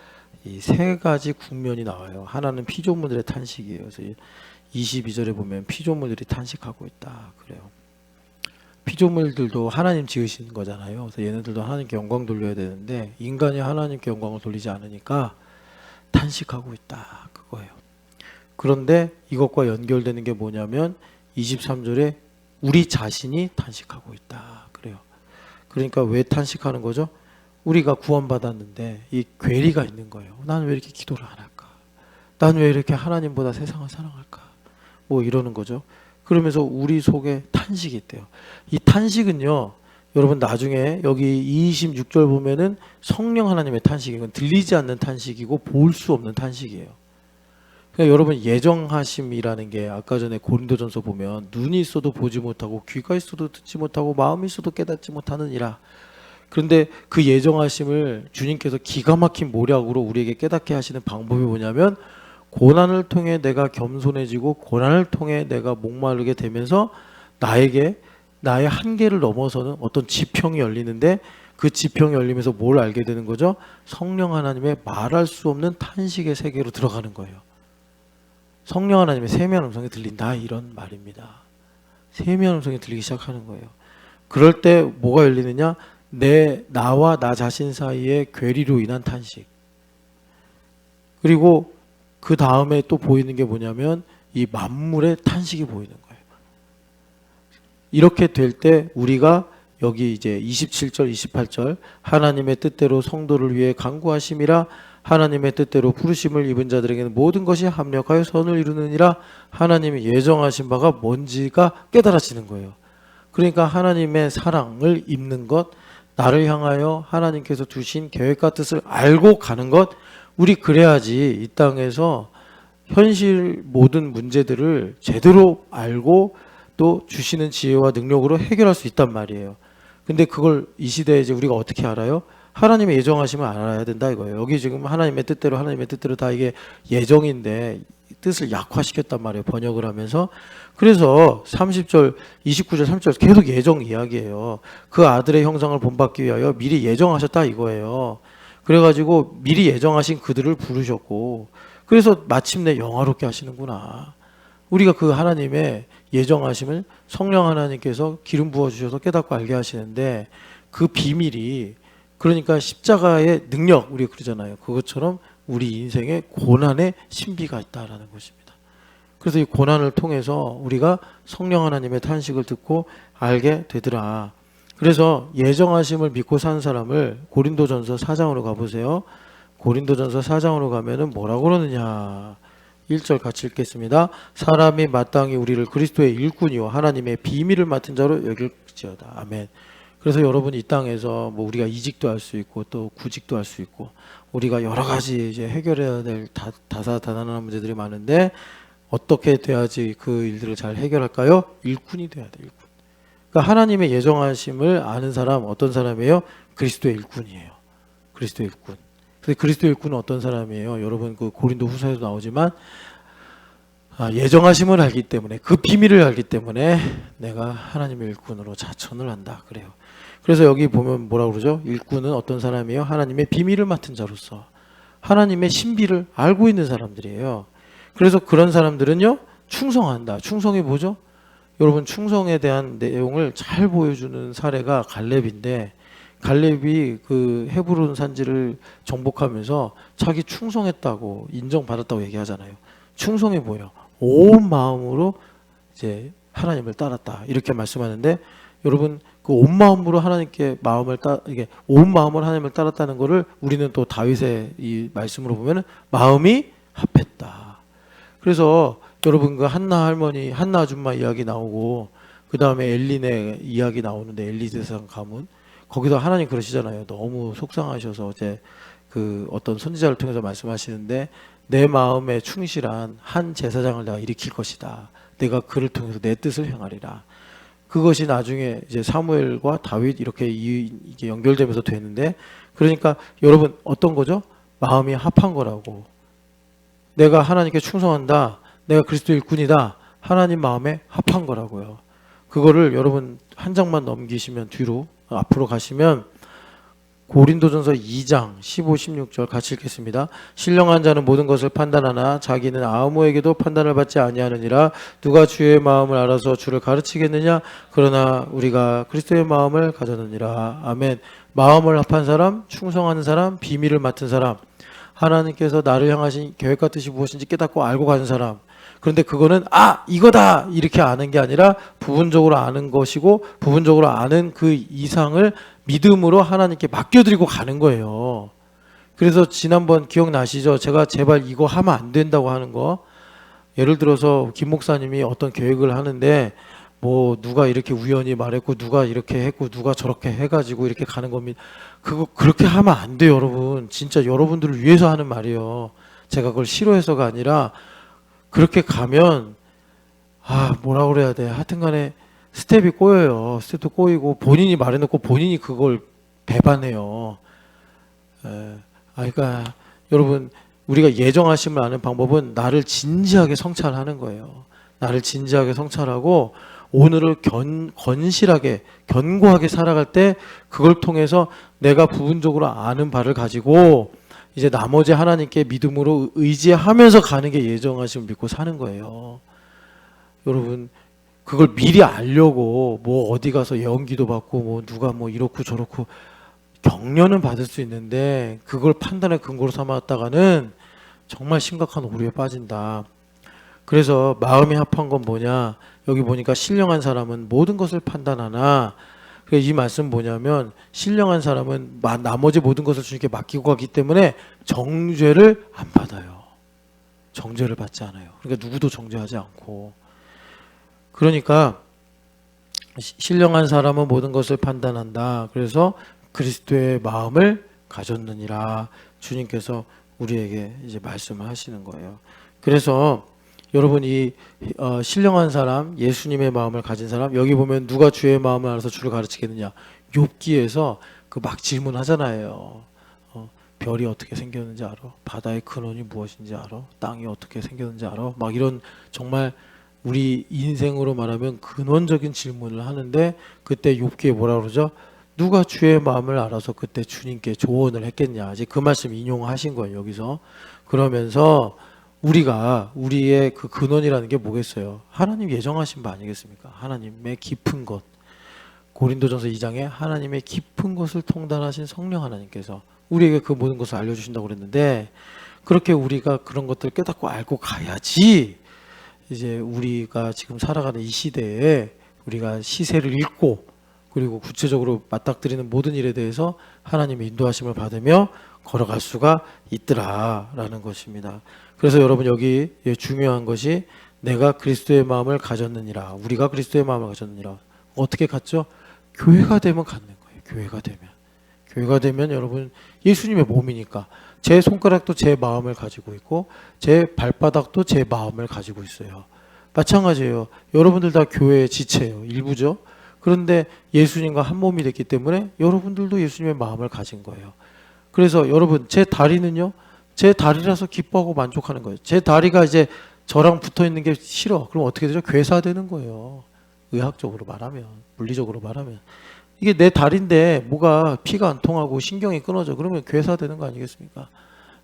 이 세 가지 국면이 나와요. 하나는 피조물들의 탄식이에요. 그래서 22절에 보면 피조물들이 탄식하고 있다 그래요. 피조물들도 하나님 지으신 거잖아요. 그래서 얘네들도 하나님께 영광 돌려야 되는데 인간이 하나님께 영광을 돌리지 않으니까 탄식하고 있다 그거예요. 그런데 이것과 연결되는 게 뭐냐면 23절에 우리 자신이 탄식하고 있다 그래요. 그러니까 왜 탄식하는 거죠? 우리가 구원받았는데 이 괴리가 있는 거예요. 나는 왜 이렇게 기도를 안 할까? 나는 왜 이렇게 하나님보다 세상을 사랑할까? 뭐 이러는 거죠. 그러면서 우리 속에 탄식이 있대요. 이 탄식은요, 여러분 나중에 여기 26절 보면은 성령 하나님의 탄식이, 이건 들리지 않는 탄식이고 볼 수 없는 탄식이에요. 그러니까 여러분 예정하심이라는 게 아까 전에 고린도전서 보면 눈이 있어도 보지 못하고 귀가 있어도 듣지 못하고 마음이 있어도 깨닫지 못하느니라. 그런데 그 예정하심을 주님께서 기가 막힌 모략으로 우리에게 깨닫게 하시는 방법이 뭐냐면 고난을 통해 내가 겸손해지고 고난을 통해 내가 목마르게 되면서 나에게 나의 한계를 넘어서는 어떤 지평이 열리는데 그 지평이 열리면서 뭘 알게 되는 거죠? 성령 하나님의 말할 수 없는 탄식의 세계로 들어가는 거예요. 성령 하나님의 세미한 음성이 들린다 이런 말입니다. 세미한 음성이 들리기 시작하는 거예요. 그럴 때 뭐가 열리느냐? 나와 나 자신 사이의 괴리로 인한 탄식. 그리고 그 다음에 또 보이는 게 뭐냐면 이 만물의 탄식이 보이는 거예요. 이렇게 될 때 우리가 여기 이제 27절 28절 하나님의 뜻대로 성도를 위해 간구하심이라 하나님의 뜻대로 부르심을 입은 자들에게는 모든 것이 합력하여 선을 이루느니라 하나님이 예정하신 바가 뭔지가 깨달아지는 거예요. 그러니까 하나님의 사랑을 입는 것, 나를 향하여 하나님께서 두신 계획과 뜻을 알고 가는 것, 우리 그래야지 이 땅에서 현실 모든 문제들을 제대로 알고 또 주시는 지혜와 능력으로 해결할 수 있단 말이에요. 근데 그걸 이 시대에 이제 우리가 어떻게 알아요? 하나님의 예정하심을 알아야 된다 이거예요. 여기 지금 하나님의 뜻대로 다 이게 예정인데 뜻을 약화시켰단 말이에요. 번역을 하면서. 그래서 30절, 29절, 30절 계속 예정 이야기예요. 그 아들의 형상을 본받기 위하여 미리 예정하셨다 이거예요. 그래가지고 미리 예정하신 그들을 부르셨고 그래서 마침내 영화롭게 하시는구나. 우리가 그 하나님의 예정하심을 성령 하나님께서 기름 부어주셔서 깨닫고 알게 하시는데 그 비밀이 그러니까 십자가의 능력 우리 그러잖아요. 그것처럼 우리 인생에 고난의 신비가 있다라는 것입니다. 그래서 이 고난을 통해서 우리가 성령 하나님의 탄식을 듣고 알게 되더라. 그래서 예정하심을 믿고 산 사람을 고린도전서 4장으로 가보세요. 고린도전서 4장으로 가면은 뭐라고 그러느냐. 1절 같이 읽겠습니다. 사람이 마땅히 우리를 그리스도의 일꾼이요 하나님의 비밀을 맡은 자로 여길지어다. 아멘. 그래서 여러분 이 땅에서 뭐 우리가 이직도 할 수 있고 또 구직도 할 수 있고 우리가 여러 가지 이제 해결해야 될 다사다난한 문제들이 많은데 어떻게 돼야지 그 일들을 잘 해결할까요? 일꾼이 돼야 돼. 일꾼. 그러니까 하나님의 예정하심을 아는 사람 어떤 사람이에요? 그리스도의 일꾼이에요. 그리스도의 일꾼. 근데 그리스도의 일꾼은 어떤 사람이에요? 여러분 그 고린도 후서에도 나오지만 예정하심을 알기 때문에 그 비밀을 알기 때문에 내가 하나님의 일꾼으로 자천을 한다 그래요. 그래서 여기 보면 뭐라고 그러죠? 일꾼은 어떤 사람이에요? 하나님의 비밀을 맡은 자로서 하나님의 신비를 알고 있는 사람들이에요. 그래서 그런 사람들은요 충성한다. 충성이 뭐죠? 여러분 충성에 대한 내용을 잘 보여주는 사례가 갈렙인데 갈렙이 그 헤브론 산지를 정복하면서 자기 충성했다고 인정받았다고 얘기하잖아요. 충성이 뭐예요? 온 마음으로 이제 하나님을 따랐다 이렇게 말씀하는데 여러분 그 온 마음으로 하나님께 마음을 이게 온 마음으로 하나님을 따랐다는 거를 우리는 또 다윗의 이 말씀으로 보면은 마음이 합했다. 그래서 여러분 그 한나 할머니, 한나 아줌마 이야기 나오고 그 다음에 엘리네 이야기 나오는데 엘리세상 가문 거기서 하나님 그러시잖아요. 너무 속상하셔서 이제 그 어떤 선지자를 통해서 말씀하시는데 내 마음에 충실한 한 제사장을 내가 일으킬 것이다. 내가 그를 통해서 내 뜻을 행하리라. 그것이 나중에 이제 사무엘과 다윗 이렇게 이게 연결되면서 되는데 그러니까 여러분 어떤 거죠? 마음이 합한 거라고. 내가 하나님께 충성한다. 내가 그리스도의 일꾼이다. 하나님 마음에 합한 거라고요. 그거를 여러분 한 장만 넘기시면 뒤로 앞으로 가시면 고린도전서 2장 15, 16절 같이 읽겠습니다. 신령한 자는 모든 것을 판단하나 자기는 아무에게도 판단을 받지 아니하느니라. 누가 주의 마음을 알아서 주를 가르치겠느냐. 그러나 우리가 그리스도의 마음을 가졌느니라. 아멘. 마음을 합한 사람, 충성하는 사람, 비밀을 맡은 사람, 하나님께서 나를 향하신 계획과 뜻이 무엇인지 깨닫고 알고 가는 사람. 그런데 그거는 이거다 이렇게 아는 게 아니라 부분적으로 아는 것이고 부분적으로 아는 그 이상을 믿음으로 하나님께 맡겨드리고 가는 거예요. 그래서 지난번 기억나시죠? 제가 제발 이거 하면 안 된다고 하는 거. 예를 들어서 김 목사님이 어떤 계획을 하는데 뭐 누가 이렇게 우연히 말했고 누가 이렇게 했고 누가 저렇게 해가지고 이렇게 가는 겁니다. 그거 그렇게 하면 안 돼요, 여러분. 진짜 여러분들을 위해서 하는 말이에요. 제가 그걸 싫어해서가 아니라 그렇게 가면 뭐라 그래야 돼. 하여튼간에 스텝이 꼬여요. 스텝도 꼬이고 본인이 말해놓고 본인이 그걸 배반해요. 그러니까 여러분 우리가 예정하심을 아는 방법은 나를 진지하게 성찰하는 거예요. 나를 진지하게 성찰하고 오늘을 건실하게 견고하게 살아갈 때 그걸 통해서 내가 부분적으로 아는 바를 가지고 이제 나머지 하나님께 믿음으로 의지하면서 가는 게 예정하심을 믿고 사는 거예요. 여러분 그걸 미리 알려고 뭐 어디 가서 예언기도 받고 뭐 누가 뭐 이렇고 저렇고 격려는 받을 수 있는데 그걸 판단의 근거로 삼았다가는 정말 심각한 오류에 빠진다. 그래서 마음이 합한 건 뭐냐? 여기 보니까 신령한 사람은 모든 것을 판단하나. 이 말씀 뭐냐면 신령한 사람은 나머지 모든 것을 주님께 맡기고 가기 때문에 정죄를 안 받아요. 정죄를 받지 않아요. 그러니까 누구도 정죄하지 않고. 그러니까 신령한 사람은 모든 것을 판단한다. 그래서 그리스도의 마음을 가졌느니라. 주님께서 우리에게 이제 말씀을 하시는 거예요. 그래서 여러분이 신령한 사람, 예수님의 마음을 가진 사람, 여기 보면 누가 주의 마음을 알아서 주를 가르치겠느냐. 욥기에서 그 막 질문하잖아요. 별이 어떻게 생겼는지 알아? 바다의 근원이 무엇인지 알아? 땅이 어떻게 생겼는지 알아? 막 이런 정말 우리 인생으로 말하면 근원적인 질문을 하는데 그때 욥기에 뭐라 그러죠? 누가 주의 마음을 알아서 그때 주님께 조언을 했겠냐. 이제 그 말씀 인용하신 거예요, 여기서. 그러면서 우리의 그 근원이라는 게 뭐겠어요? 하나님 예정하신 바 아니겠습니까? 하나님의 깊은 것. 고린도전서 2장에 하나님의 깊은 것을 통달하신 성령 하나님께서 우리에게 그 모든 것을 알려주신다고 그랬는데 그렇게 우리가 그런 것들을 깨닫고 알고 가야지 이제 우리가 지금 살아가는 이 시대에 우리가 시세를 읽고 그리고 구체적으로 맞닥뜨리는 모든 일에 대해서 하나님의 인도하심을 받으며 걸어갈 수가 있더라라는 것입니다. 그래서 여러분 여기 중요한 것이 내가 그리스도의 마음을 가졌느니라. 우리가 그리스도의 마음을 가졌느니라. 어떻게 갖죠? 교회가 되면 갖는 거예요. 교회가 되면 여러분 예수님의 몸이니까 제 손가락도 제 마음을 가지고 있고 제 발바닥도 제 마음을 가지고 있어요. 마찬가지예요. 여러분들 다 교회의 지체예요. 일부죠. 그런데 예수님과 한 몸이 됐기 때문에 여러분들도 예수님의 마음을 가진 거예요. 그래서 여러분 제 다리는요. 제 다리라서 기뻐하고 만족하는 거예요. 제 다리가 이제 저랑 붙어 있는 게 싫어. 그럼 어떻게 되죠? 괴사되는 거예요. 의학적으로 말하면, 물리적으로 말하면. 이게 내 다리인데 뭐가 피가 안 통하고 신경이 끊어져. 그러면 괴사되는 거 아니겠습니까?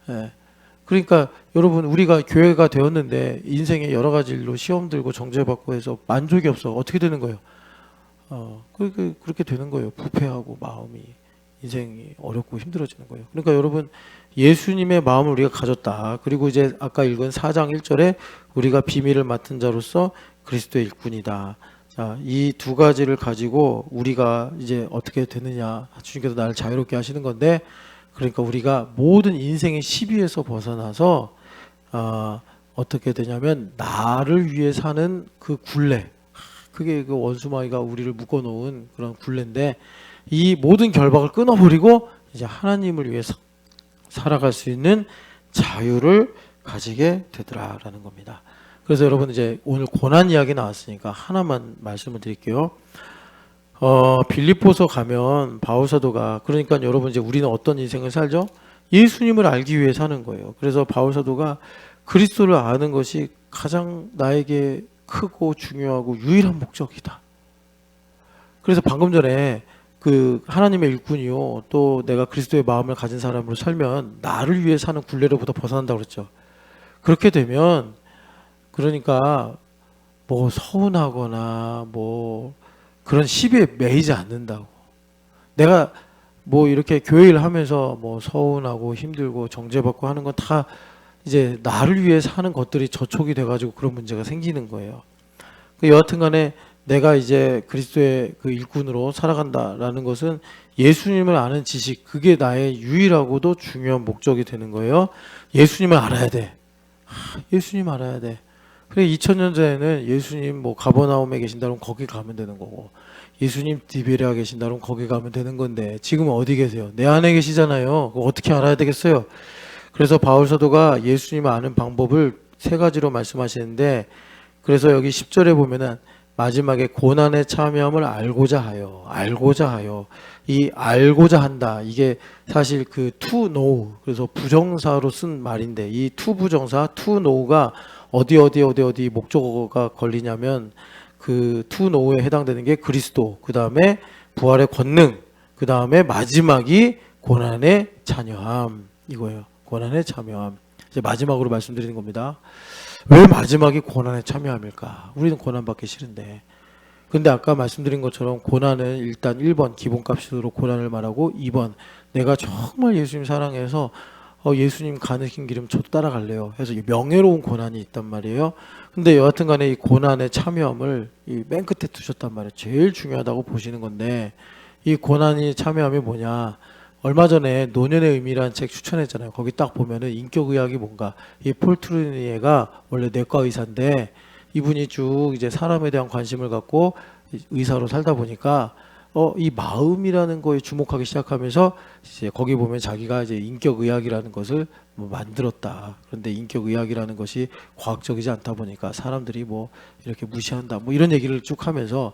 예. 그러니까 여러분 우리가 교회가 되었는데 인생의 여러 가지 일로 시험 들고 정죄받고 해서 만족이 없어. 어떻게 되는 거예요? 그렇게 되는 거예요. 부패하고 마음이 인생이 어렵고 힘들어지는 거예요. 그러니까 여러분 예수님의 마음을 우리가 가졌다. 그리고 이제 아까 읽은 4장 1절에 우리가 비밀을 맡은 자로서 그리스도의 일꾼이다. 자, 이 두 가지를 가지고 우리가 이제 어떻게 되느냐. 주님께서 나를 자유롭게 하시는 건데, 그러니까 우리가 모든 인생의 시비에서 벗어나서 어떻게 되냐면 나를 위해 사는 그 굴레, 그게 그 원수마귀가 우리를 묶어놓은 그런 굴레인데, 이 모든 결박을 끊어버리고 이제 하나님을 위해 살아갈 수 있는 자유를 가지게 되더라라는 겁니다. 그래서 여러분 이제 오늘 고난 이야기 나왔으니까 하나만 말씀을 드릴게요. 빌립보서 가면 바울 사도가, 그러니까 여러분 이제 우리는 어떤 인생을 살죠? 예수님을 알기 위해 사는 거예요. 그래서 바울 사도가 그리스도를 아는 것이 가장 나에게 크고 중요하고 유일한 목적이다. 그래서 방금 전에 그 하나님의 일꾼이요, 또 내가 그리스도의 마음을 가진 사람으로 살면 나를 위해 사는 굴레로부터 벗어난다고 그랬죠. 그렇게 되면 그러니까 뭐 서운하거나 뭐 그런 시비에 매이지 않는다고. 내가 뭐 이렇게 교회 일 하면서 뭐 서운하고 힘들고 정죄받고 하는 건 다 이제 나를 위해 사는 것들이 저촉이 돼가지고 그런 문제가 생기는 거예요. 여하튼 간에 내가 이제 그리스도의 그 일꾼으로 살아간다라는 것은 예수님을 아는 지식, 그게 나의 유일하고도 중요한 목적이 되는 거예요. 예수님을 알아야 돼. 예수님 알아야 돼. 그래 2000년 전에는 예수님 뭐 가버나움에 계신다 그러면 거기 가면 되는 거고, 예수님 디베레아 계신다 그러면 거기 가면 되는 건데, 지금은 어디 계세요? 내 안에 계시잖아요. 그거 어떻게 알아야 되겠어요? 그래서 바울 사도가 예수님을 아는 방법을 세 가지로 말씀하시는데, 그래서 여기 10절에 보면은 마지막에 고난에 참여함을 알고자 하여, 이 알고자 한다, 이게 사실 그 to know, 그래서 부정사로 쓴 말인데, 이 to 부정사 to know가 어디 목적어가 걸리냐면 그 to know에 해당되는 게 그리스도, 그 다음에 부활의 권능, 그 다음에 마지막이 고난에 참여함, 이거예요. 고난에 참여함. 이제 마지막으로 말씀드리는 겁니다. 왜 마지막이 고난에 참여함일까? 우리는 고난받기 싫은데. 근데 아까 말씀드린 것처럼 고난은 일단 1번 기본값으로 고난을 말하고, 2번 내가 정말 예수님 사랑해서 예수님 가는 길이면 저도 따라갈래요 해서 명예로운 고난이 있단 말이에요. 근데 여하튼 간에 이 고난의 참여함을 이 맨 끝에 두셨단 말이에요. 제일 중요하다고 보시는 건데, 이 고난이 참여함이 뭐냐? 얼마 전에 노년의 의미라는 책 추천했잖아요. 거기 딱 보면은 인격의학이 뭔가, 이 폴 트루니에가 원래 내과 의사인데 이분이 쭉 이제 사람에 대한 관심을 갖고 의사로 살다 보니까 이 마음이라는 거에 주목하기 시작하면서 이제 거기 보면 자기가 이제 인격의학이라는 것을 뭐 만들었다. 그런데 인격의학이라는 것이 과학적이지 않다 보니까 사람들이 뭐 이렇게 무시한다. 뭐 이런 얘기를 쭉 하면서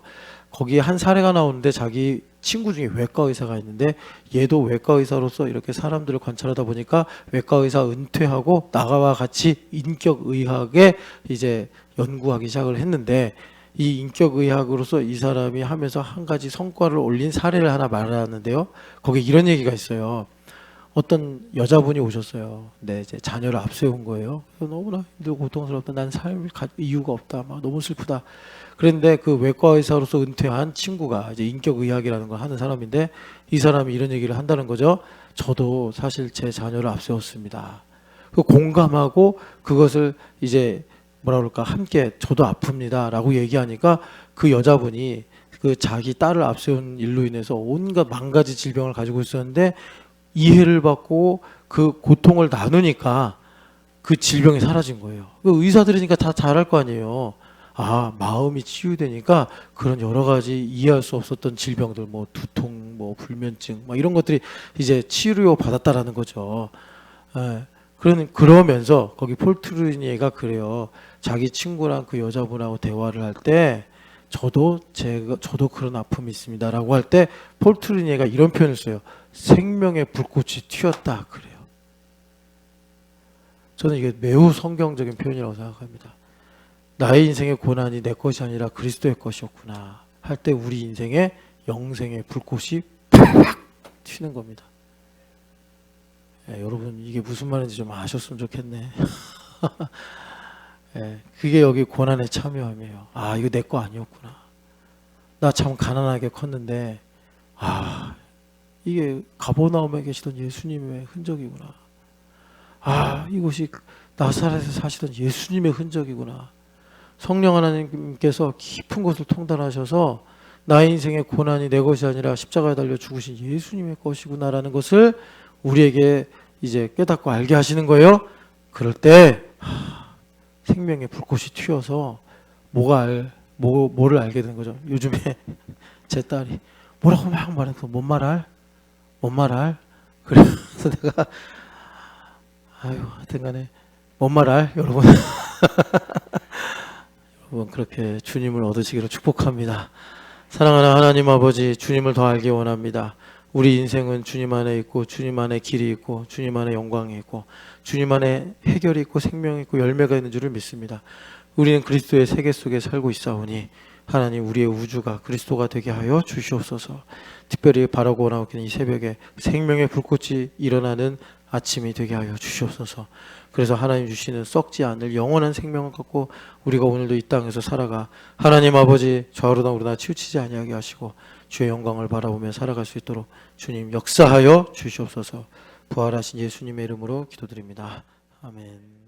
거기에 한 사례가 나오는데, 자기 친구 중에 외과 의사가 있는데 얘도 외과 의사로서 이렇게 사람들을 관찰하다 보니까 외과 의사 은퇴하고 나와 같이 인격의학에 이제 연구하기 시작을 했는데, 이 인격의학으로서 이 사람이 하면서 한 가지 성과를 올린 사례를 하나 말하는데요. 거기에 이런 얘기가 있어요. 어떤 여자분이 오셨어요. 네, 이제 자녀를 앞세운 거예요. 너무나 힘들고 고통스럽다. 난 삶을 이유가 없다. 막 너무 슬프다. 그런데 그 외과 의사로서 은퇴한 친구가 이제 인격의학이라는 걸 하는 사람인데, 이 사람이 이런 얘기를 한다는 거죠. 저도 사실 제 자녀를 앞세웠습니다. 그 공감하고 그것을 이제 뭐라 그럴까, 함께 저도 아픕니다 라고 얘기하니까 그 여자분이 그 자기 딸을 앞세운 일로 인해서 온갖 만 가지 질병을 가지고 있었는데 이해를 받고 그 고통을 나누니까 그 질병이 사라진 거예요. 그 의사들이니까 다 잘할 거 아니에요. 마음이 치유되니까 그런 여러 가지 이해할 수 없었던 질병들, 뭐 두통, 뭐 불면증, 뭐 이런 것들이 이제 치료 받았다라는 거죠. 그러면서 거기 폴 트루니에가 그래요. 자기 친구랑 그 여자분하고 대화를 할 때 저도 그런 아픔이 있습니다라고 할 때 폴 트루니에가 이런 표현을 써요. 생명의 불꽃이 튀었다 그래요. 저는 이게 매우 성경적인 표현이라고 생각합니다. 나의 인생의 고난이 내 것이 아니라 그리스도의 것이었구나 할 때 우리 인생의 영생의 불꽃이 팍 튀는 겁니다. 여러분 이게 무슨 말인지 좀 아셨으면 좋겠네. 그게 여기 고난의 참여함이에요. 이거 내 거 아니었구나. 나 참 가난하게 컸는데 이게 가버나움에 계시던 예수님의 흔적이구나. 이것이 나사렛에 사시던 예수님의 흔적이구나. 성령 하나님께서 깊은 곳을 통달하셔서 나의 인생의 고난이 내 것이 아니라 십자가에 달려 죽으신 예수님의 것이구나라는 것을 우리에게 이제 깨닫고 알게 하시는 거예요. 그럴 때 생명의 불꽃이 튀어서 뭐를 알게 되는 거죠. 요즘에 제 딸이 뭐라고 막 말해서 뭔 말할 그래서 내가 하여튼간에 뭔 말할 여러분 여러분 그렇게 주님을 얻으시기를 축복합니다. 사랑하는 하나님 아버지, 주님을 더 알기 원합니다. 우리 인생은 주님 안에 있고 주님 안에 길이 있고 주님 안에 영광이 있고 주님 안에 해결이 있고 생명이 있고 열매가 있는 줄을 믿습니다. 우리는 그리스도의 세계 속에 살고 있사오니 하나님 우리의 우주가 그리스도가 되게 하여 주시옵소서. 특별히 바라고 원하옵기는 이 새벽에 생명의 불꽃이 일어나는 아침이 되게 하여 주시옵소서. 그래서 하나님 주시는 썩지 않을 영원한 생명을 갖고 우리가 오늘도 이 땅에서 살아가 하나님 아버지 좌우로나 우로나 치우치지 아니하게 하시고 주의 영광을 바라보며 살아갈 수 있도록 주님 역사하여 주시옵소서. 부활하신 예수님의 이름으로 기도드립니다. 아멘.